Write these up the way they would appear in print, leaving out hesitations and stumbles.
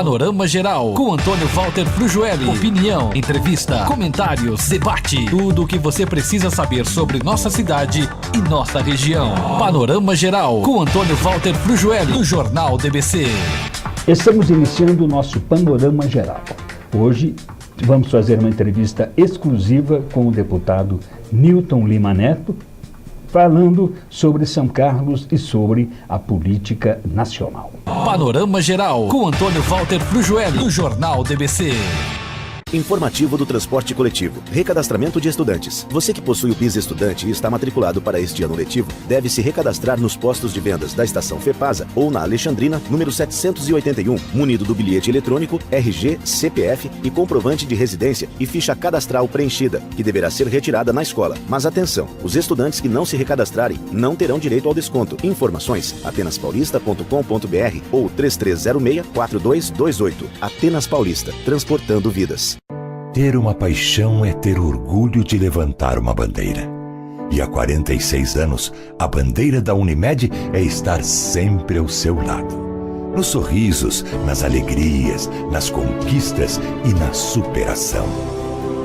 Panorama Geral, com Antônio Walter Frujueli. Opinião, entrevista, comentários, debate. Tudo o que você precisa saber sobre nossa cidade e nossa região. Panorama Geral, com Antônio Walter Frujueli, do Jornal DBC. Estamos iniciando o nosso Panorama Geral. Hoje vamos fazer uma entrevista exclusiva com o deputado Nilton Lima Neto, falando sobre São Carlos e sobre a política nacional. Panorama Geral, com Antônio Walter Frujueli, do Jornal DBC. Informativo do transporte coletivo. Recadastramento de estudantes. Você que possui o PIS estudante e está matriculado para este ano letivo, deve se recadastrar nos postos de vendas da estação FEPASA ou na Alexandrina, número 781, munido do bilhete eletrônico, RG, CPF e comprovante de residência e ficha cadastral preenchida, que deverá ser retirada na escola. Mas atenção, os estudantes que não se recadastrarem não terão direito ao desconto. Informações, atenaspaulista.com.br ou 3306-4228. Atenas Paulista, transportando vidas. Ter uma paixão é ter orgulho de levantar uma bandeira. E há 46 anos, a bandeira da Unimed é estar sempre ao seu lado. Nos sorrisos, nas alegrias, nas conquistas e na superação.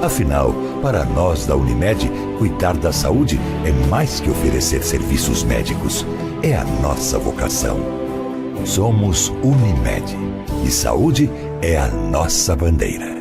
Afinal, para nós da Unimed, cuidar da saúde é mais que oferecer serviços médicos. É a nossa vocação. Somos Unimed. E saúde é a nossa bandeira.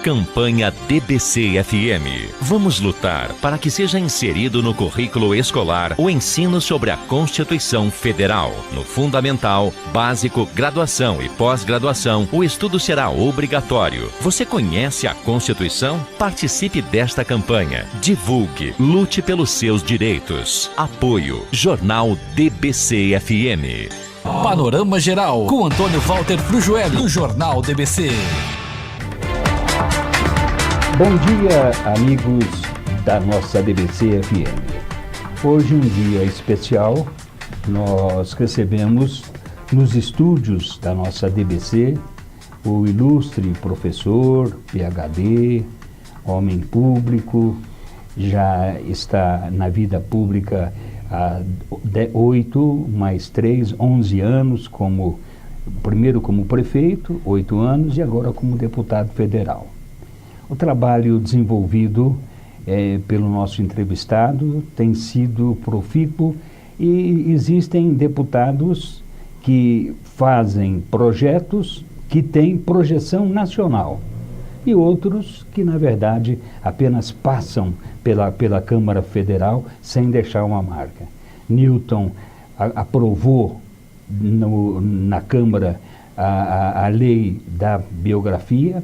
Campanha DBC-FM. Vamos lutar para que seja inserido no currículo escolar o ensino sobre a Constituição Federal. No fundamental, básico, graduação e pós-graduação, o estudo será obrigatório. Você conhece a Constituição? Participe desta campanha. Divulgue, lute pelos seus direitos. Apoio, Jornal DBC-FM. Panorama Geral, com Antônio Walter Frujueli, do Jornal DBC. Bom dia, amigos da nossa DBC FM. Hoje um dia especial, nós recebemos nos estúdios da nossa DBC o ilustre professor, PhD, homem público, já está na vida pública há 8 mais 3, 11 anos, primeiro como prefeito, 8 anos, e agora como deputado federal. O trabalho desenvolvido pelo nosso entrevistado tem sido profícuo e existem deputados que fazem projetos que têm projeção nacional e outros que, na verdade, apenas passam pela Câmara Federal sem deixar uma marca. Nilton aprovou na Câmara a lei da biografia,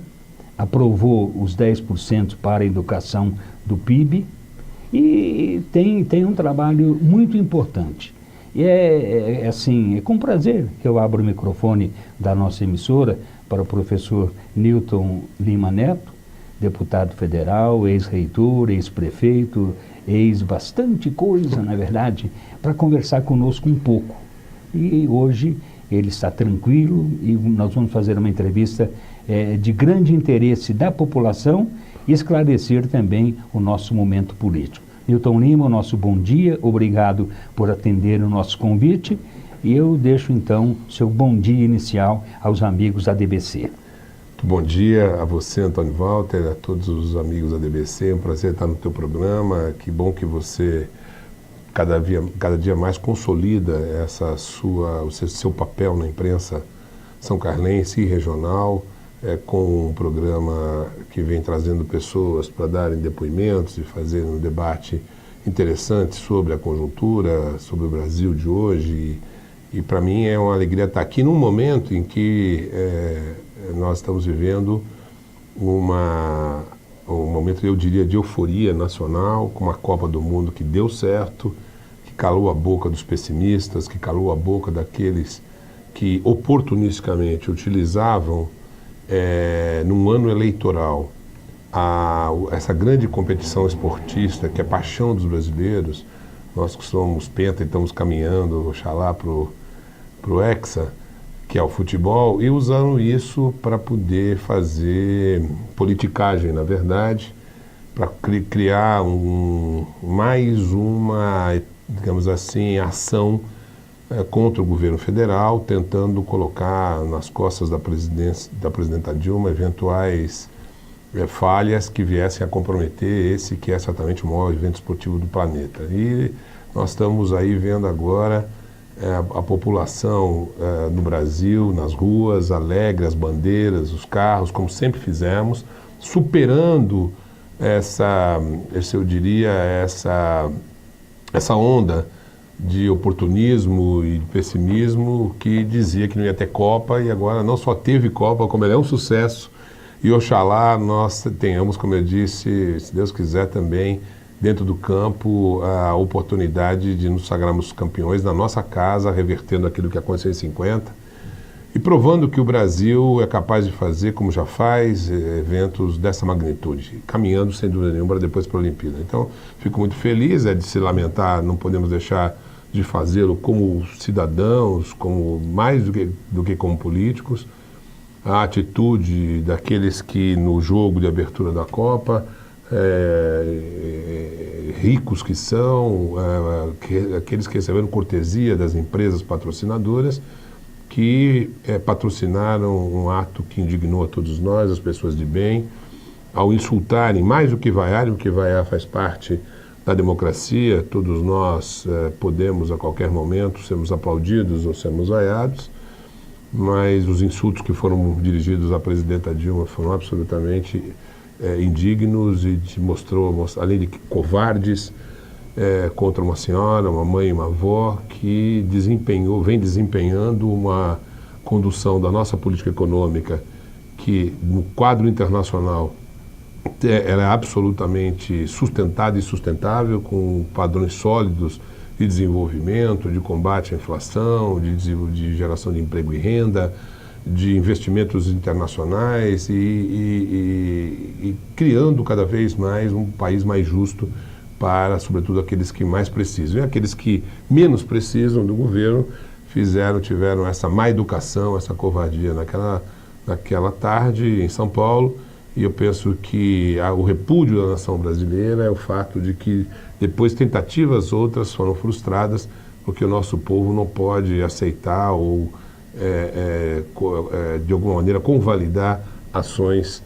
aprovou os 10% para a educação do PIB e tem um trabalho muito importante. E é com prazer que eu abro o microfone da nossa emissora para o professor Nilton Lima Neto, deputado federal, ex-reitor, ex-prefeito, bastante coisa, na verdade, para conversar conosco um pouco. E hoje ele está tranquilo e nós vamos fazer uma entrevista de grande interesse da população e esclarecer também o nosso momento político. Nilton Lima, o nosso bom dia, obrigado por atender o nosso convite e eu deixo então seu bom dia inicial aos amigos da DBC. Bom dia a você, Antônio Walter, a todos os amigos da DBC, é um prazer estar no teu programa, que bom que você cada dia mais consolida o seu papel na imprensa são-carlense e regional, com um programa que vem trazendo pessoas para darem depoimentos e fazer um debate interessante sobre a conjuntura, sobre o Brasil de hoje. E para mim é uma alegria estar aqui num momento em que nós estamos vivendo um momento, eu diria, de euforia nacional, com uma Copa do Mundo que deu certo, que calou a boca dos pessimistas, que calou a boca daqueles que oportunisticamente utilizavam num ano eleitoral essa grande competição esportista que é paixão dos brasileiros. Nós que somos penta e estamos caminhando, oxalá, para o Hexa, que é o futebol, e usando isso para poder fazer politicagem, na verdade, para criar mais uma, digamos assim, ação contra o governo federal, tentando colocar nas costas da presidenta Dilma eventuais falhas que viessem a comprometer esse que é certamente o maior evento esportivo do planeta. E nós estamos aí vendo agora a população no Brasil, nas ruas, alegre, as bandeiras, os carros, como sempre fizemos, superando essa onda de oportunismo e de pessimismo que dizia que não ia ter Copa, e agora não só teve Copa, como ela é um sucesso. E oxalá nós tenhamos, como eu disse, se Deus quiser também, dentro do campo, a oportunidade de nos sagrarmos campeões na nossa casa, revertendo aquilo que aconteceu em 50 e provando que o Brasil é capaz de fazer, como já faz, eventos dessa magnitude, caminhando sem dúvida nenhuma depois para a Olimpíada. Então, fico muito feliz, é de se lamentar, não podemos deixar de fazê-lo como cidadãos, como mais do que como políticos. A atitude daqueles que no jogo de abertura da Copa, ricos que são, aqueles que receberam cortesia das empresas patrocinadoras, que patrocinaram um ato que indignou a todos nós, as pessoas de bem, ao insultarem mais do que vaiarem, porque vaiar faz parte da democracia, todos nós podemos a qualquer momento sermos aplaudidos ou sermos vaiados, mas os insultos que foram dirigidos à presidenta Dilma foram absolutamente indignos e mostrou, além de covardes, contra uma senhora, uma mãe e uma avó que vem desempenhando uma condução da nossa política econômica que, no quadro internacional, ela é absolutamente sustentada e sustentável, com padrões sólidos de desenvolvimento, de combate à inflação, de geração de emprego e renda, de investimentos internacionais e criando cada vez mais um país mais justo para, sobretudo, aqueles que mais precisam. E aqueles que menos precisam do governo tiveram essa má educação, essa covardia naquela tarde em São Paulo. E eu penso que o repúdio da nação brasileira é o fato de que depois tentativas outras foram frustradas, porque o nosso povo não pode aceitar ou, de alguma maneira, convalidar ações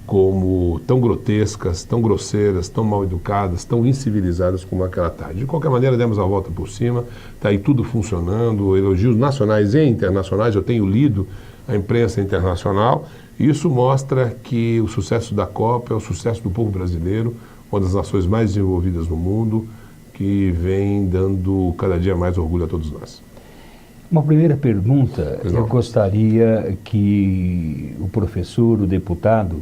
como tão grotescas, tão grosseiras, tão mal educadas, tão incivilizadas como aquela tarde. De qualquer maneira, demos a volta por cima, está aí tudo funcionando, elogios nacionais e internacionais, eu tenho lido a imprensa internacional, e isso mostra que o sucesso da Copa é o sucesso do povo brasileiro, uma das nações mais desenvolvidas no mundo, que vem dando cada dia mais orgulho a todos nós. Uma primeira pergunta, eu gostaria que o professor, o deputado,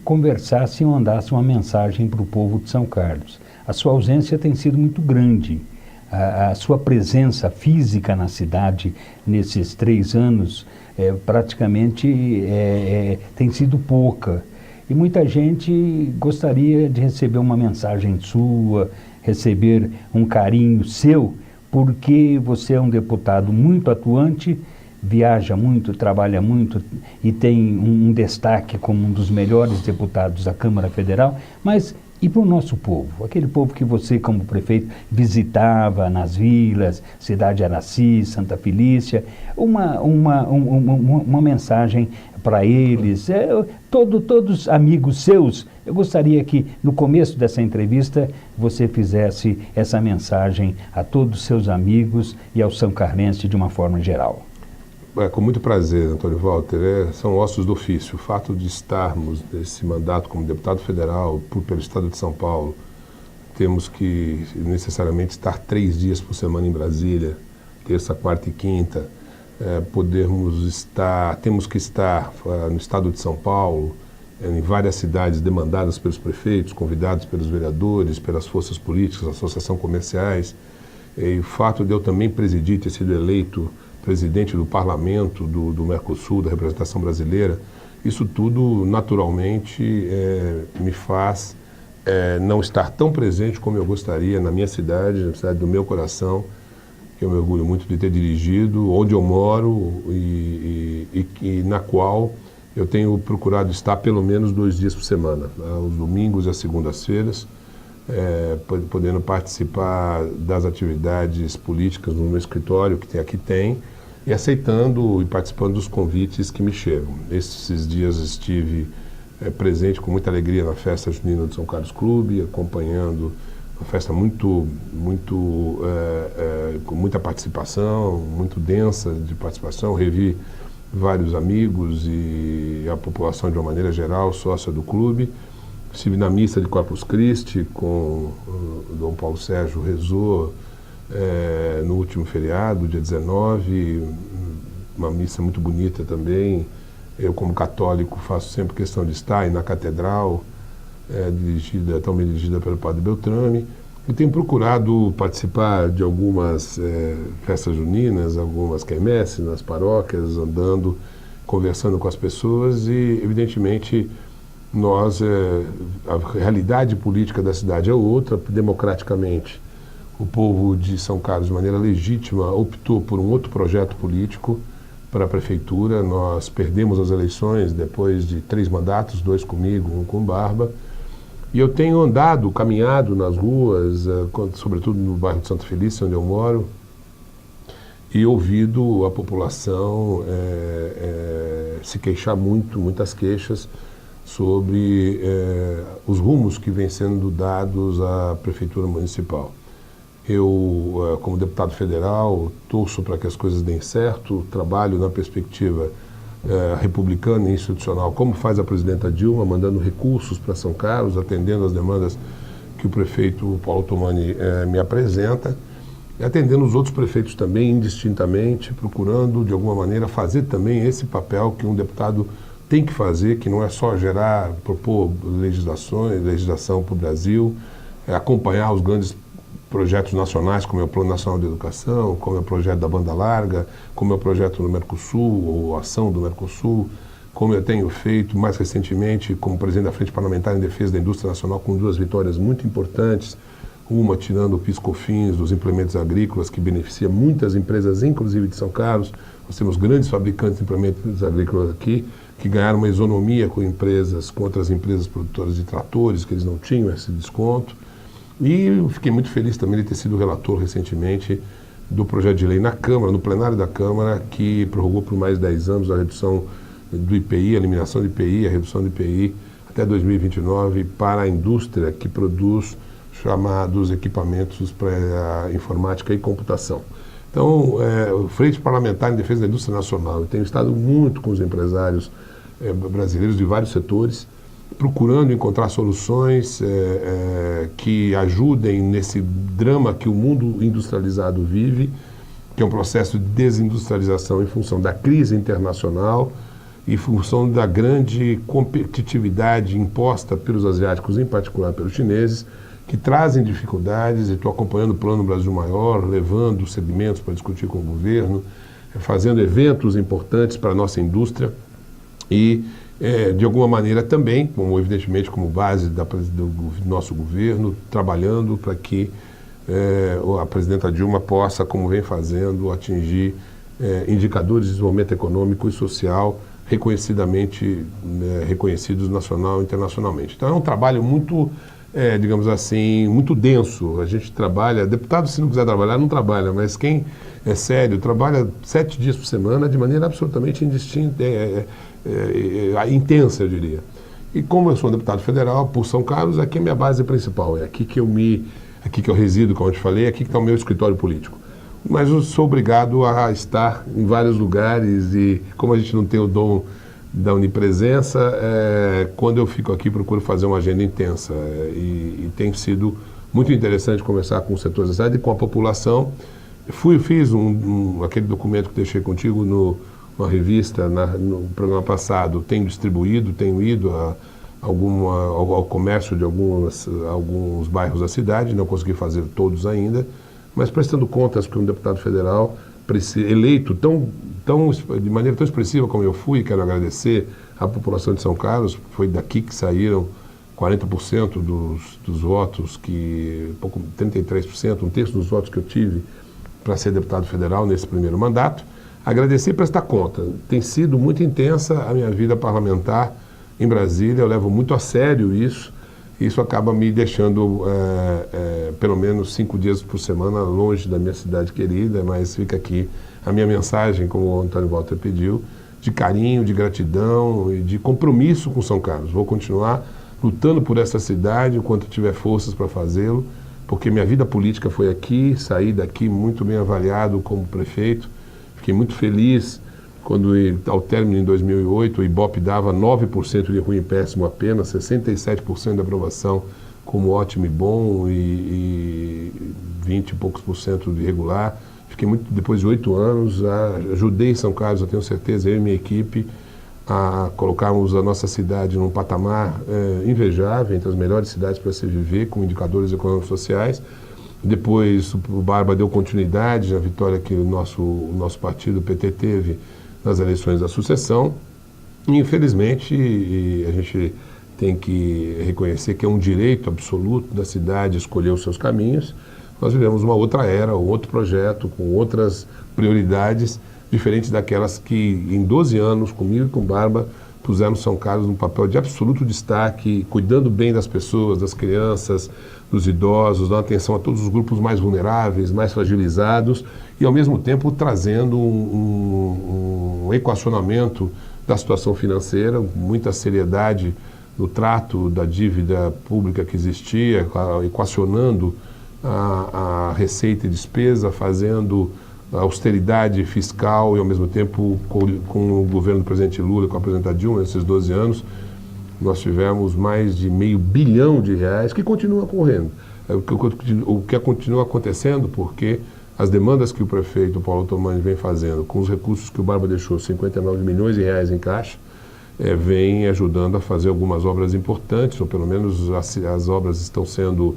conversasse e mandasse uma mensagem para o povo de São Carlos. A sua ausência tem sido muito grande. A sua presença física na cidade nesses 3 anos praticamente tem sido pouca. E muita gente gostaria de receber uma mensagem sua, receber um carinho seu, porque você é um deputado muito atuante, viaja muito, trabalha muito e tem um destaque como um dos melhores deputados da Câmara Federal, mas e para o nosso povo, aquele povo que você, como prefeito, visitava nas vilas, Cidade Araci, Santa Felícia, uma mensagem para eles, todos amigos seus. Eu gostaria que, no começo dessa entrevista, você fizesse essa mensagem a todos os seus amigos e ao São Carlense de uma forma geral. Com muito prazer, Antônio Walter. São ossos do ofício. O fato de estarmos nesse mandato como deputado federal pelo Estado de São Paulo, temos que necessariamente estar 3 dias por semana em Brasília, terça, quarta e quinta. Temos que estar no Estado de São Paulo, em várias cidades demandadas pelos prefeitos, convidados pelos vereadores, pelas forças políticas, associações comerciais. E o fato de eu também presidir, ter sido eleito presidente do parlamento do Mercosul, da representação brasileira, isso tudo naturalmente me faz não estar tão presente como eu gostaria na minha cidade, na cidade do meu coração, que eu me orgulho muito de ter dirigido, onde eu moro e na qual eu tenho procurado estar pelo menos 2 dias por semana, aos domingos e às segundas-feiras, podendo participar das atividades políticas no meu escritório, que aqui tem, e aceitando e participando dos convites que me chegam. Esses dias estive presente com muita alegria na festa junina do São Carlos Clube, acompanhando uma festa com muita participação, muito densa de participação. Revi vários amigos e a população de uma maneira geral, sócia do clube. Estive na missa de Corpus Christi com o Dom Paulo Sérgio, rezou no último feriado, dia 19, uma missa muito bonita também. Eu, como católico, faço sempre questão de estar na catedral, tão bem dirigida pelo Padre Beltrame. E tenho procurado participar de algumas festas juninas, algumas quermesses nas paróquias, andando, conversando com as pessoas e, evidentemente, a realidade política da cidade é outra. Democraticamente, o povo de São Carlos, de maneira legítima, optou por um outro projeto político para a prefeitura. Nós perdemos as eleições depois de 3 mandatos, 2 comigo, 1 com Barba. E eu tenho caminhado nas ruas, sobretudo no bairro de Santa Felícia, onde eu moro, e ouvido a população se queixar muitas queixas sobre os rumos que vêm sendo dados à Prefeitura Municipal. Eu, como deputado federal, torço para que as coisas deem certo, trabalho na perspectiva republicana e institucional, como faz a presidenta Dilma, mandando recursos para São Carlos, atendendo as demandas que o prefeito Paulo Otomani me apresenta, e atendendo os outros prefeitos também, indistintamente, procurando, de alguma maneira, fazer também esse papel que um deputado tem que fazer, que não é só propor legislação para o Brasil, acompanhar os grandes projetos nacionais, como é o Plano Nacional de Educação, como é o projeto da Banda Larga, como é o projeto do Mercosul, ou a ação do Mercosul, como eu tenho feito mais recentemente como presidente da Frente Parlamentar em Defesa da Indústria Nacional, com 2 vitórias muito importantes, uma tirando o PIS/COFINS dos implementos agrícolas, que beneficia muitas empresas, inclusive de São Carlos. Nós temos grandes fabricantes de implementos agrícolas aqui, que ganharam uma isonomia com outras empresas produtoras de tratores, que eles não tinham esse desconto. E eu fiquei muito feliz também de ter sido relator recentemente do projeto de lei na Câmara, no plenário da Câmara, que prorrogou por mais 10 anos a redução do IPI, a eliminação do IPI, a redução do IPI até 2029 para a indústria que produz chamados equipamentos para informática e computação. Então, Frente Parlamentar em Defesa da Indústria Nacional, eu tenho estado muito com os empresários brasileiros de vários setores, procurando encontrar soluções que ajudem nesse drama que o mundo industrializado vive, que é um processo de desindustrialização em função da crise internacional, em função da grande competitividade imposta pelos asiáticos, em particular pelos chineses, que trazem dificuldades. E estou acompanhando o Plano Brasil Maior, levando segmentos para discutir com o governo, fazendo eventos importantes para a nossa indústria e, de alguma maneira também, evidentemente como base do nosso governo, trabalhando para que a presidenta Dilma possa, como vem fazendo, atingir indicadores de desenvolvimento econômico e social reconhecidamente reconhecidos nacional e internacionalmente. Então é um trabalho muito, digamos assim, muito denso. A gente trabalha, deputado, se não quiser trabalhar, não trabalha, mas quem é sério trabalha 7 dias por semana de maneira absolutamente indistinta, intensa, eu diria. E como eu sou um deputado federal por São Carlos, aqui é a minha base principal, é aqui que eu resido, como eu te falei, aqui que está o meu escritório político. Mas eu sou obrigado a estar em vários lugares e, como a gente não tem o dom da onipresença, quando eu fico aqui procuro fazer uma agenda intensa e tem sido muito interessante conversar com os setores da cidade e com a população. Fiz aquele documento que deixei contigo numa revista no programa passado, tenho ido ao comércio de alguns bairros da cidade, não consegui fazer todos ainda, mas prestando contas que um deputado federal eleito de maneira tão expressiva como eu fui, quero agradecer à população de São Carlos, foi daqui que saíram 40% dos votos, 33%, 1/3 dos votos que eu tive para ser deputado federal nesse primeiro mandato. Agradecer e prestar conta. Tem sido muito intensa a minha vida parlamentar em Brasília, eu levo muito a sério isso Isso acaba me deixando pelo menos 5 dias por semana longe da minha cidade querida, mas fica aqui a minha mensagem, como o Antônio Walter pediu, de carinho, de gratidão e de compromisso com São Carlos. Vou continuar lutando por essa cidade enquanto tiver forças para fazê-lo, porque minha vida política foi aqui, saí daqui muito bem avaliado como prefeito. Fiquei muito feliz quando, ao término em 2008, o Ibope dava 9% de ruim e péssimo apenas, 67% de aprovação como ótimo e bom e 20 e poucos por cento de regular. Fiquei muito, depois de 8 anos, ajudei São Carlos, eu tenho certeza, eu e minha equipe, a colocarmos a nossa cidade num patamar invejável, entre as melhores cidades para se viver, com indicadores econômicos sociais. Depois o Barba deu continuidade na vitória que o nosso partido, o PT, teve nas eleições da sucessão. E, infelizmente, a gente tem que reconhecer que é um direito absoluto da cidade escolher os seus caminhos. Nós vivemos uma outra era, um outro projeto, com outras prioridades, diferentes daquelas que em 12 anos, comigo e com Barba, puseram São Carlos num papel de absoluto destaque, cuidando bem das pessoas, das crianças, dos idosos, dando atenção a todos os grupos mais vulneráveis, mais fragilizados, e ao mesmo tempo trazendo um equacionamento da situação financeira, muita seriedade no trato da dívida pública que existia, equacionando a receita e despesa, fazendo austeridade fiscal e, ao mesmo tempo, com o governo do presidente Lula e com a presidenta Dilma, nesses 12 anos, nós tivemos mais de R$500 bilhão que continua correndo. O que continua acontecendo, porque as demandas que o prefeito Paulo Otomani vem fazendo, com os recursos que o Barba deixou, R$59 milhões em caixa, vem ajudando a fazer algumas obras importantes, ou pelo menos as obras estão sendo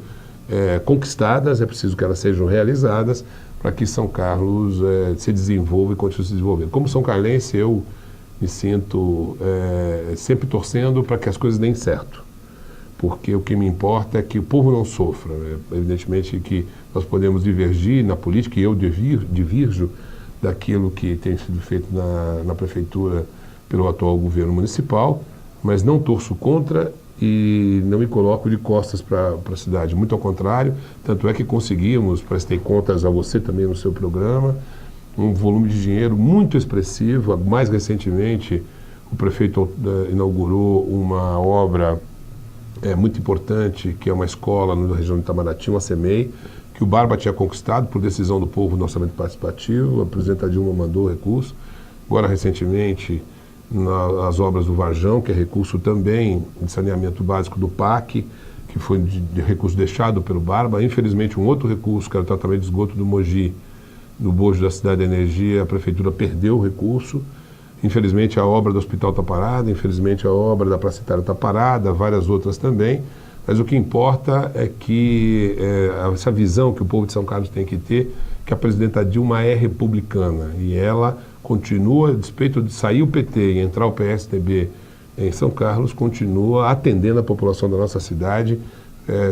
conquistadas, é preciso que elas sejam realizadas, para que São Carlos se desenvolva e continue se desenvolvendo. Como são carlense, eu me sinto sempre torcendo para que as coisas deem certo, porque o que me importa é que o povo não sofra. Evidentemente que nós podemos divergir na política, e eu divirjo daquilo que tem sido feito na prefeitura pelo atual governo municipal, mas não torço contra e não me coloco de costas para a cidade. Muito ao contrário, tanto é que conseguimos, prestei contas a você também no seu programa, um volume de dinheiro muito expressivo. Mais recentemente, o prefeito inaugurou uma obra muito importante, que é uma escola na região de Itamaraty, uma CEMEI, que o Barba tinha conquistado por decisão do povo no orçamento participativo. A presidenta Dilma mandou recurso. Agora, recentemente, nas obras do Varjão, que é recurso também de saneamento básico do PAC, que foi de recurso deixado pelo Barba. Infelizmente, um outro recurso, que era o tratamento de esgoto do Mogi, no bojo da Cidade da Energia, a prefeitura perdeu o recurso. Infelizmente, a obra do hospital está parada, infelizmente, a obra da Praça Itália está parada, várias outras também. Mas o que importa é que essa visão que o povo de São Carlos tem que ter, que a presidenta Dilma é republicana, e ela continua, a despeito de sair o PT e entrar o PSDB em São Carlos, continua atendendo a população da nossa cidade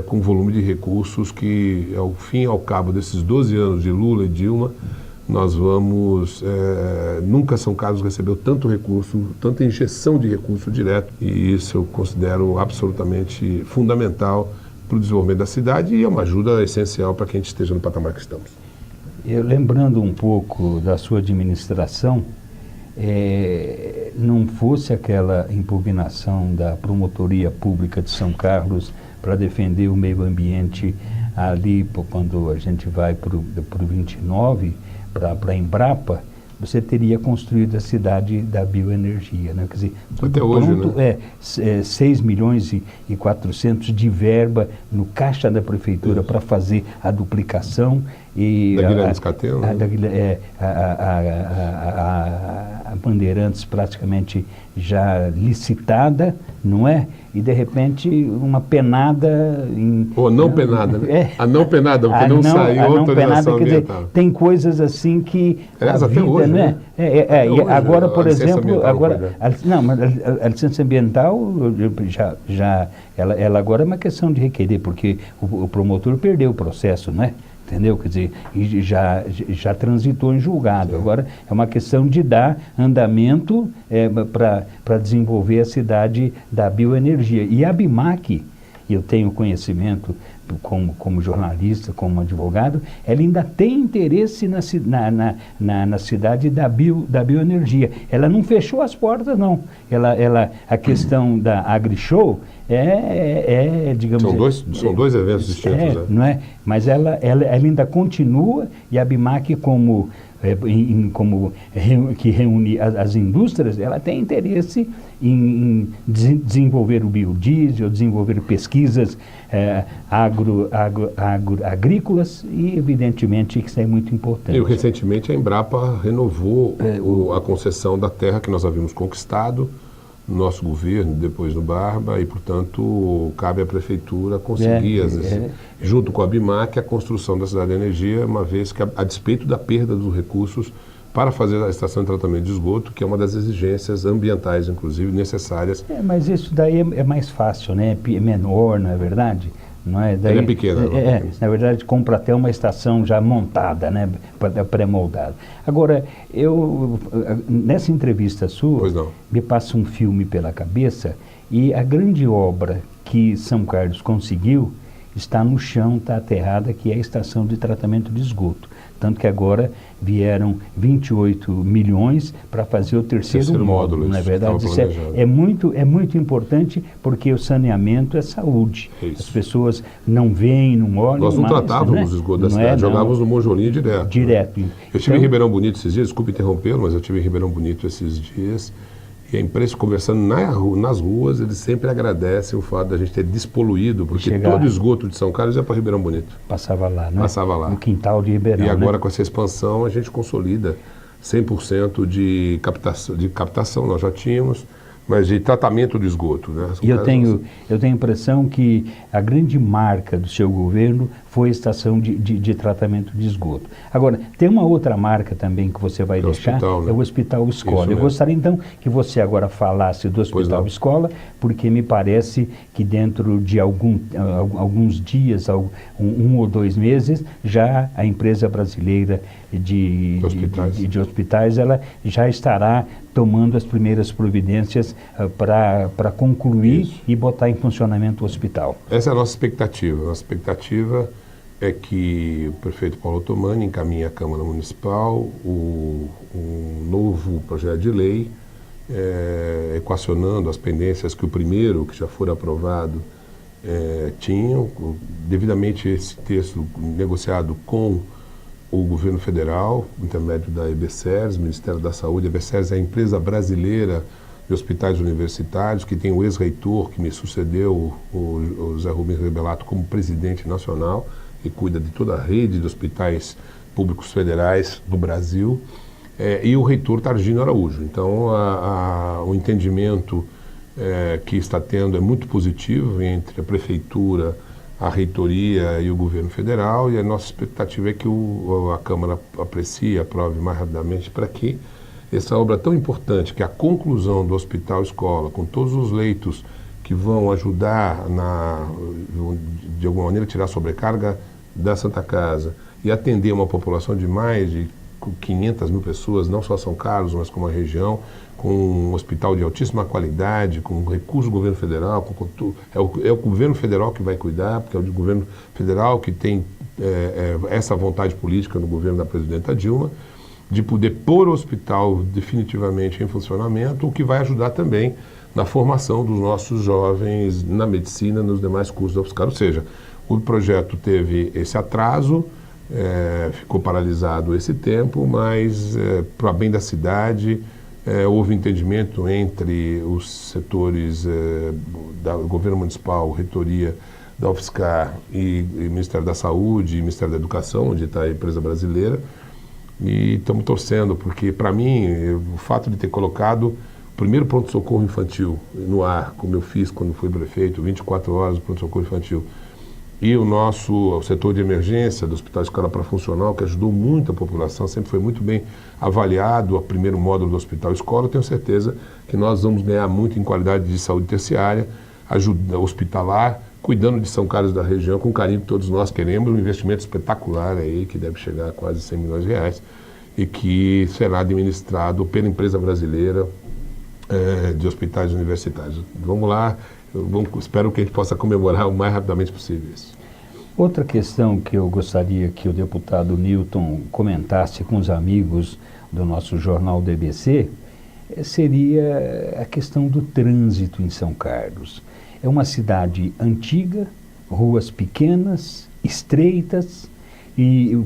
com volume de recursos que, ao fim e ao cabo desses 12 anos de Lula e Dilma, nós vamos... nunca São Carlos recebeu tanto recurso, tanta injeção de recurso direto, e isso eu considero absolutamente fundamental para o desenvolvimento da cidade, e é uma ajuda essencial para que a gente esteja no patamar que estamos. Lembrando um pouco da sua administração, não fosse aquela impugnação da Promotoria Pública de São Carlos para defender o meio ambiente ali, quando a gente vai para o 29, para a Embrapa, você teria construído a cidade da bioenergia, né? Quer dizer, até hoje, pronto, né? 6 milhões e 400 de verba no caixa da prefeitura para fazer a duplicação. E da Guilherme Scateno, né? A Bandeirantes praticamente já licitada, não é? E de repente uma penada ou não penada, né? A não penada, porque não saiu autorização ambiental. Dizer, tem coisas assim que a até vida, hoje, né? Hoje, agora, por exemplo, agora a licença ambiental ela agora é uma questão de requerer, porque o promotor perdeu o processo, né? Entendeu? Quer dizer, e já transitou em julgado. Agora é uma questão de dar andamento para desenvolver a cidade da bioenergia. E a BIMAC, e eu tenho conhecimento como jornalista, como advogado, ela ainda tem interesse na cidade da bioenergia. Ela não fechou as portas, não. A questão da AgriShow digamos... São dois eventos distintos, né? Não é? Mas ela ainda continua, e a BIMAC, que reúne as indústrias, ela tem interesse em desenvolver o biodiesel, desenvolver pesquisas agrícolas, e evidentemente que isso é muito importante. E recentemente a Embrapa renovou a concessão da terra que nós havíamos conquistado no nosso governo, depois no Barba, e portanto cabe à Prefeitura conseguir, junto com a BIMAC, a construção da Cidade da Energia, uma vez que a despeito da perda dos recursos para fazer a estação de tratamento de esgoto, que é uma das exigências ambientais, inclusive, necessárias. Mas isso daí é mais fácil, né? É menor, não é verdade? Não é? Daí, ela é pequena. Na verdade, compra até uma estação já montada, né? Pré-moldada. Agora, nessa entrevista sua, me passa um filme pela cabeça, e a grande obra que São Carlos conseguiu está no chão, está aterrada, que é a estação de tratamento de esgoto. Tanto que agora vieram 28 milhões para fazer o terceiro módulo, não é verdade? Isso é muito importante, porque o saneamento é saúde. As pessoas não veem, não olham. Nós não tratávamos o esgoto da cidade, jogávamos no Monjolinho direto. Eu estive em Ribeirão Bonito esses dias, desculpe interrompê-lo, mas eu estive em Ribeirão Bonito esses dias, e a imprensa conversando nas ruas, eles sempre agradecem o fato da gente ter despoluído, porque todo o esgoto de São Carlos ia para Ribeirão Bonito. Passava lá, né? Passava lá. No quintal de Ribeirão. E agora, com essa expansão, a gente consolida 100% de captação, nós já tínhamos, mas de tratamento do esgoto, né? E eu tenho a impressão que a grande marca do seu governo foi a estação de tratamento de esgoto. Agora, tem uma outra marca também que você vai deixar, hospital, né? É o Hospital Escola. Eu gostaria então que você agora falasse do Hospital Escola, porque me parece que dentro de alguns dias, 1 ou 2 meses, já a empresa brasileira de hospitais, ela já estará tomando as primeiras providências para concluir e botar em funcionamento o hospital. Essa é a nossa expectativa. Nossa expectativa é que o prefeito Paulo Otomani encaminhe à Câmara Municipal um novo projeto de lei, equacionando as pendências que o primeiro, que já for aprovado, tinham. Devidamente esse texto negociado com o governo federal, por intermédio da EBSERS, Ministério da Saúde. A EBSERS é a empresa brasileira de hospitais universitários, que tem o ex-reitor que me sucedeu, o Zé Rubens Rebelato, como presidente nacional, e cuida de toda a rede de hospitais públicos federais do Brasil, e o reitor Targino Araújo. Então, o entendimento que está tendo é muito positivo entre a prefeitura, a reitoria e o governo federal, e a nossa expectativa é que a Câmara aprecie e aprove mais rapidamente, para que essa obra tão importante, que é a conclusão do Hospital Escola, com todos os leitos que vão ajudar de alguma maneira tirar a sobrecarga da Santa Casa e atender uma população de mais de 500 mil pessoas, não só São Carlos, mas como a região, com um hospital de altíssima qualidade, com recurso do governo federal, é o governo federal que vai cuidar, porque é o governo federal que tem essa vontade política no governo da presidenta Dilma, de poder pôr o hospital definitivamente em funcionamento, o que vai ajudar também na formação dos nossos jovens na medicina, nos demais cursos da UFSCar. Ou seja, o projeto teve esse atraso, ficou paralisado esse tempo, mas para bem da cidade, houve entendimento entre os setores do governo municipal, reitoria da UFSCar e Ministério da Saúde e Ministério da Educação, onde está a empresa brasileira, e estamos torcendo, porque para mim o fato de ter colocado o primeiro pronto-socorro infantil no ar, como eu fiz quando fui prefeito, 24 horas do pronto-socorro infantil, e o setor de emergência do Hospital Escola para funcional, que ajudou muito a população, sempre foi muito bem avaliado, o primeiro módulo do Hospital Escola. Tenho certeza que nós vamos ganhar muito em qualidade de saúde terciária, ajuda hospitalar, cuidando de São Carlos da região, com carinho que todos nós queremos, um investimento espetacular aí, que deve chegar a quase 100 milhões de reais, e que será administrado pela empresa brasileira de hospitais universitários. Vamos lá, Espero que a gente possa comemorar o mais rapidamente possível isso. Outra questão que eu gostaria que o deputado Newton comentasse com os amigos do nosso jornal DBC seria a questão do trânsito em São Carlos. É uma cidade antiga, ruas pequenas, estreitas e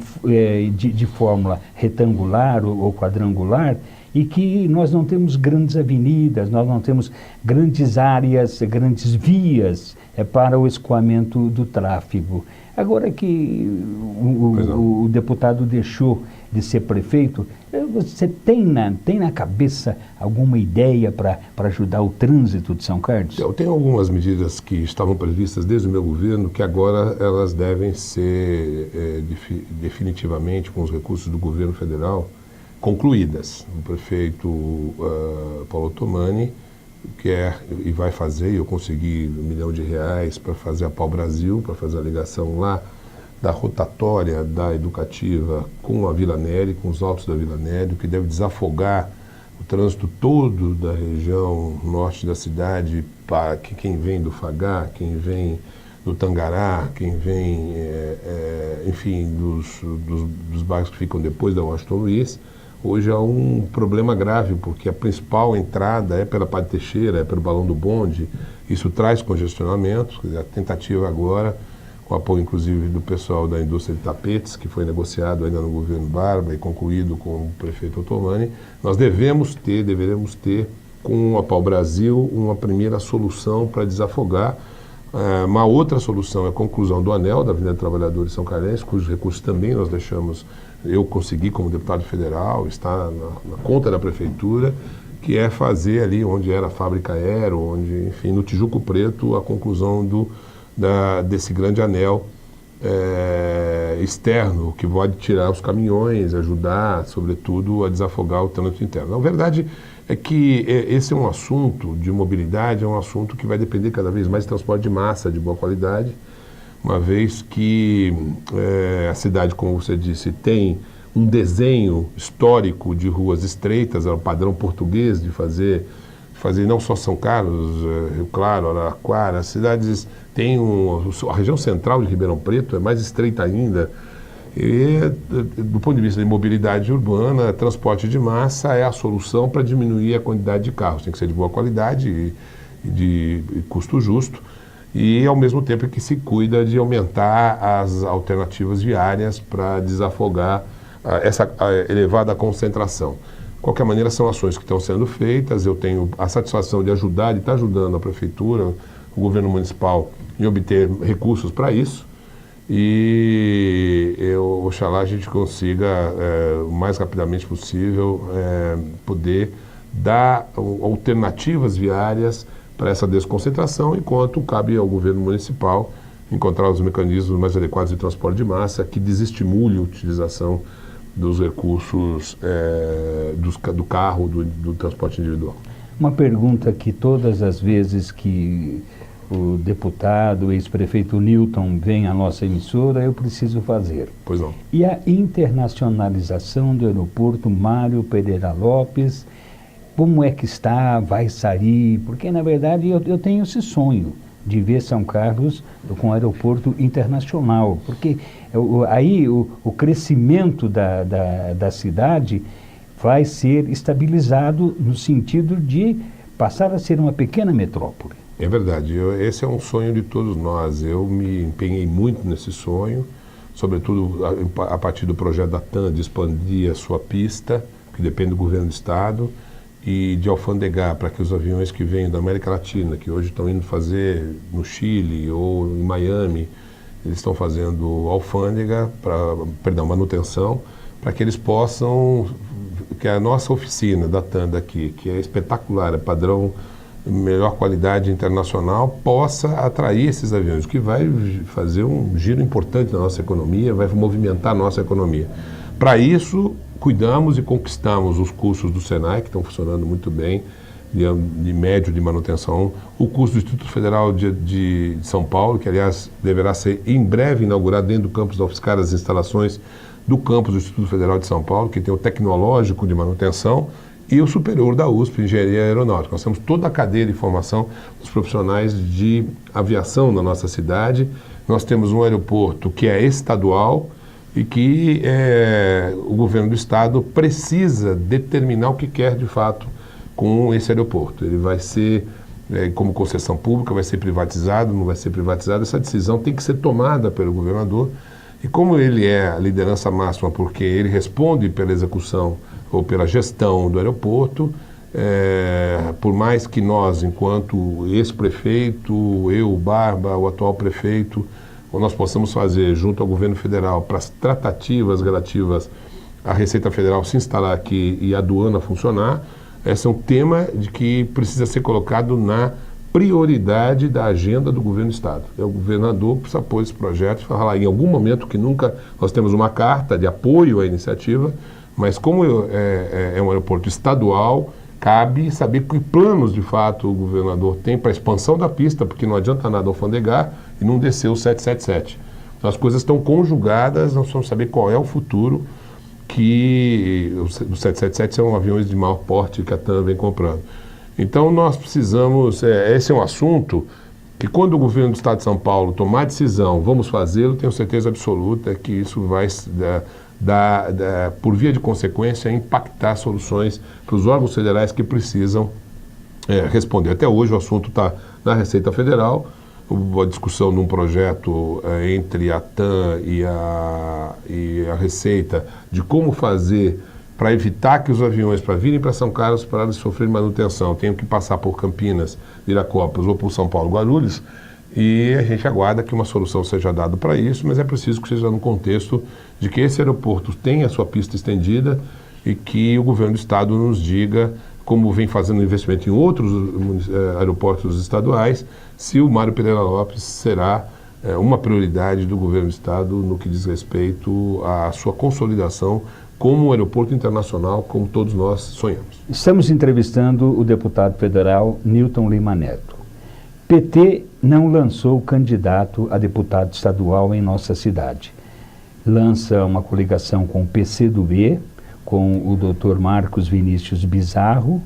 de fórmula retangular ou quadrangular, e que nós não temos grandes avenidas, nós não temos grandes áreas, grandes vias para o escoamento do tráfego. Agora que o deputado deixou de ser prefeito, você tem na cabeça alguma ideia para ajudar o trânsito de São Carlos? Eu tenho algumas medidas que estavam previstas desde o meu governo, que agora elas devem ser definitivamente, com os recursos do governo federal, concluídas. O prefeito Paulo Otomani quer e vai fazer, eu consegui R$1 milhão para fazer a Pau Brasil, para fazer a ligação lá da rotatória da Educativa com a Vila Neri, com os altos da Vila Neri, que deve desafogar o trânsito todo da região norte da cidade, para que quem vem do Fagá, quem vem do Tangará, quem vem, enfim, dos bairros que ficam depois da Washington Luiz. Hoje há um problema grave, porque a principal entrada é pela Padre Teixeira, é pelo Balão do Bonde. Isso traz congestionamento. A tentativa agora, com apoio inclusive do pessoal da indústria de tapetes, que foi negociado ainda no governo Barba e concluído com o prefeito Otomani, nós deveremos ter, com a Pau Brasil, uma primeira solução para desafogar. Uma outra solução é a conclusão do anel da Avenida Trabalhadores São Carlense, cujos recursos também nós deixamos, eu consegui como deputado federal, está na conta da prefeitura, que é fazer ali onde era a fábrica Aero, onde, enfim, no Tijuco Preto, a conclusão desse grande anel externo, que pode tirar os caminhões, ajudar, sobretudo, a desafogar o trânsito interno. Na verdade, é que esse é um assunto de mobilidade, é um assunto que vai depender cada vez mais de transporte de massa de boa qualidade, uma vez que a cidade, como você disse, tem um desenho histórico de ruas estreitas, é um padrão português de fazer não só São Carlos, Rio Claro, Araraquara, as cidades têm a região central de Ribeirão Preto é mais estreita ainda. E, do ponto de vista de mobilidade urbana, transporte de massa é a solução para diminuir a quantidade de carros. Tem que ser de boa qualidade e de custo justo. E, ao mesmo tempo, que se cuida de aumentar as alternativas viárias para desafogar essa elevada concentração. De qualquer maneira, são ações que estão sendo feitas. Eu tenho a satisfação de ajudar, de estar ajudando a Prefeitura, o governo municipal, em obter recursos para isso. E oxalá a gente consiga, o mais rapidamente possível, poder dar alternativas viárias para essa desconcentração, enquanto cabe ao governo municipal encontrar os mecanismos mais adequados de transporte de massa que desestimule a utilização dos recursos do carro, do transporte individual. Uma pergunta que todas as vezes que o deputado, o ex-prefeito Newton vem à nossa emissora, eu preciso fazer. Pois não. E a internacionalização do aeroporto Mário Pereira Lopes, como é que está, vai sair? Porque, na verdade, eu tenho esse sonho de ver São Carlos com aeroporto internacional, porque aí o crescimento da cidade vai ser estabilizado no sentido de passar a ser uma pequena metrópole. É verdade, esse é um sonho de todos nós. Eu me empenhei muito nesse sonho, sobretudo a partir do projeto da TAM de expandir a sua pista, que depende do governo do estado, e de alfandegar para que os aviões que vêm da América Latina, que hoje estão indo fazer no Chile ou em Miami, eles estão fazendo manutenção, para que eles possam, que a nossa oficina da TAM daqui, que é espetacular, é padrão melhor qualidade internacional, possa atrair esses aviões, o que vai fazer um giro importante na nossa economia, vai movimentar a nossa economia. Para isso, cuidamos e conquistamos os cursos do Senai, que estão funcionando muito bem, de médio de manutenção, o curso do Instituto Federal de São Paulo, que, aliás, deverá ser em breve inaugurado dentro do campus da UFSCar, as instalações do campus do Instituto Federal de São Paulo, que tem o tecnológico de manutenção, e o superior da USP, Engenharia Aeronáutica. Nós temos toda a cadeia de formação dos profissionais de aviação na nossa cidade. Nós temos um aeroporto que é estadual e que o governo do estado precisa determinar o que quer de fato com esse aeroporto. Ele vai ser, como concessão pública, vai ser privatizado, não vai ser privatizado. Essa decisão tem que ser tomada pelo governador. E como ele é a liderança máxima, porque ele responde pela execução ou pela gestão do aeroporto, por mais que nós, enquanto ex-prefeito, eu, Barba, o atual prefeito, nós possamos fazer junto ao governo federal para as tratativas relativas à Receita Federal se instalar aqui e a aduana funcionar, esse é um tema de que precisa ser colocado na prioridade da agenda do governo do estado. O governador precisa pôr esse projeto e falar em algum momento que nunca nós temos uma carta de apoio à iniciativa, mas como é um aeroporto estadual, cabe saber que planos de fato o governador tem para a expansão da pista, porque não adianta nada alfandegar e não descer o 777. Então as coisas estão conjugadas, nós vamos saber qual é o futuro que os 777 são aviões de maior porte que a TAM vem comprando. Então nós precisamos, esse é um assunto que quando o governo do estado de São Paulo tomar decisão, vamos fazê-lo, tenho certeza absoluta que isso vai por via de consequência, impactar soluções para os órgãos federais que precisam responder. Até hoje o assunto está na Receita Federal, a discussão de um projeto entre a TAM e a Receita de como fazer para evitar que os aviões, para virem para São Carlos, para eles sofrerem manutenção, tenham que passar por Campinas, Viracopos ou por São Paulo, Guarulhos, e a gente aguarda que uma solução seja dada para isso, mas é preciso que seja no contexto de que esse aeroporto tenha a sua pista estendida e que o governo do estado nos diga, como vem fazendo investimento em outros aeroportos estaduais, se o Mário Pereira Lopes será uma prioridade do governo do estado no que diz respeito à sua consolidação como um aeroporto internacional, como todos nós sonhamos. Estamos entrevistando o deputado federal Newton Lima Neto. PT não lançou candidato a deputado estadual em nossa cidade. Lança uma coligação com o PCdoB, com o Dr. Marcos Vinícius Bizarro,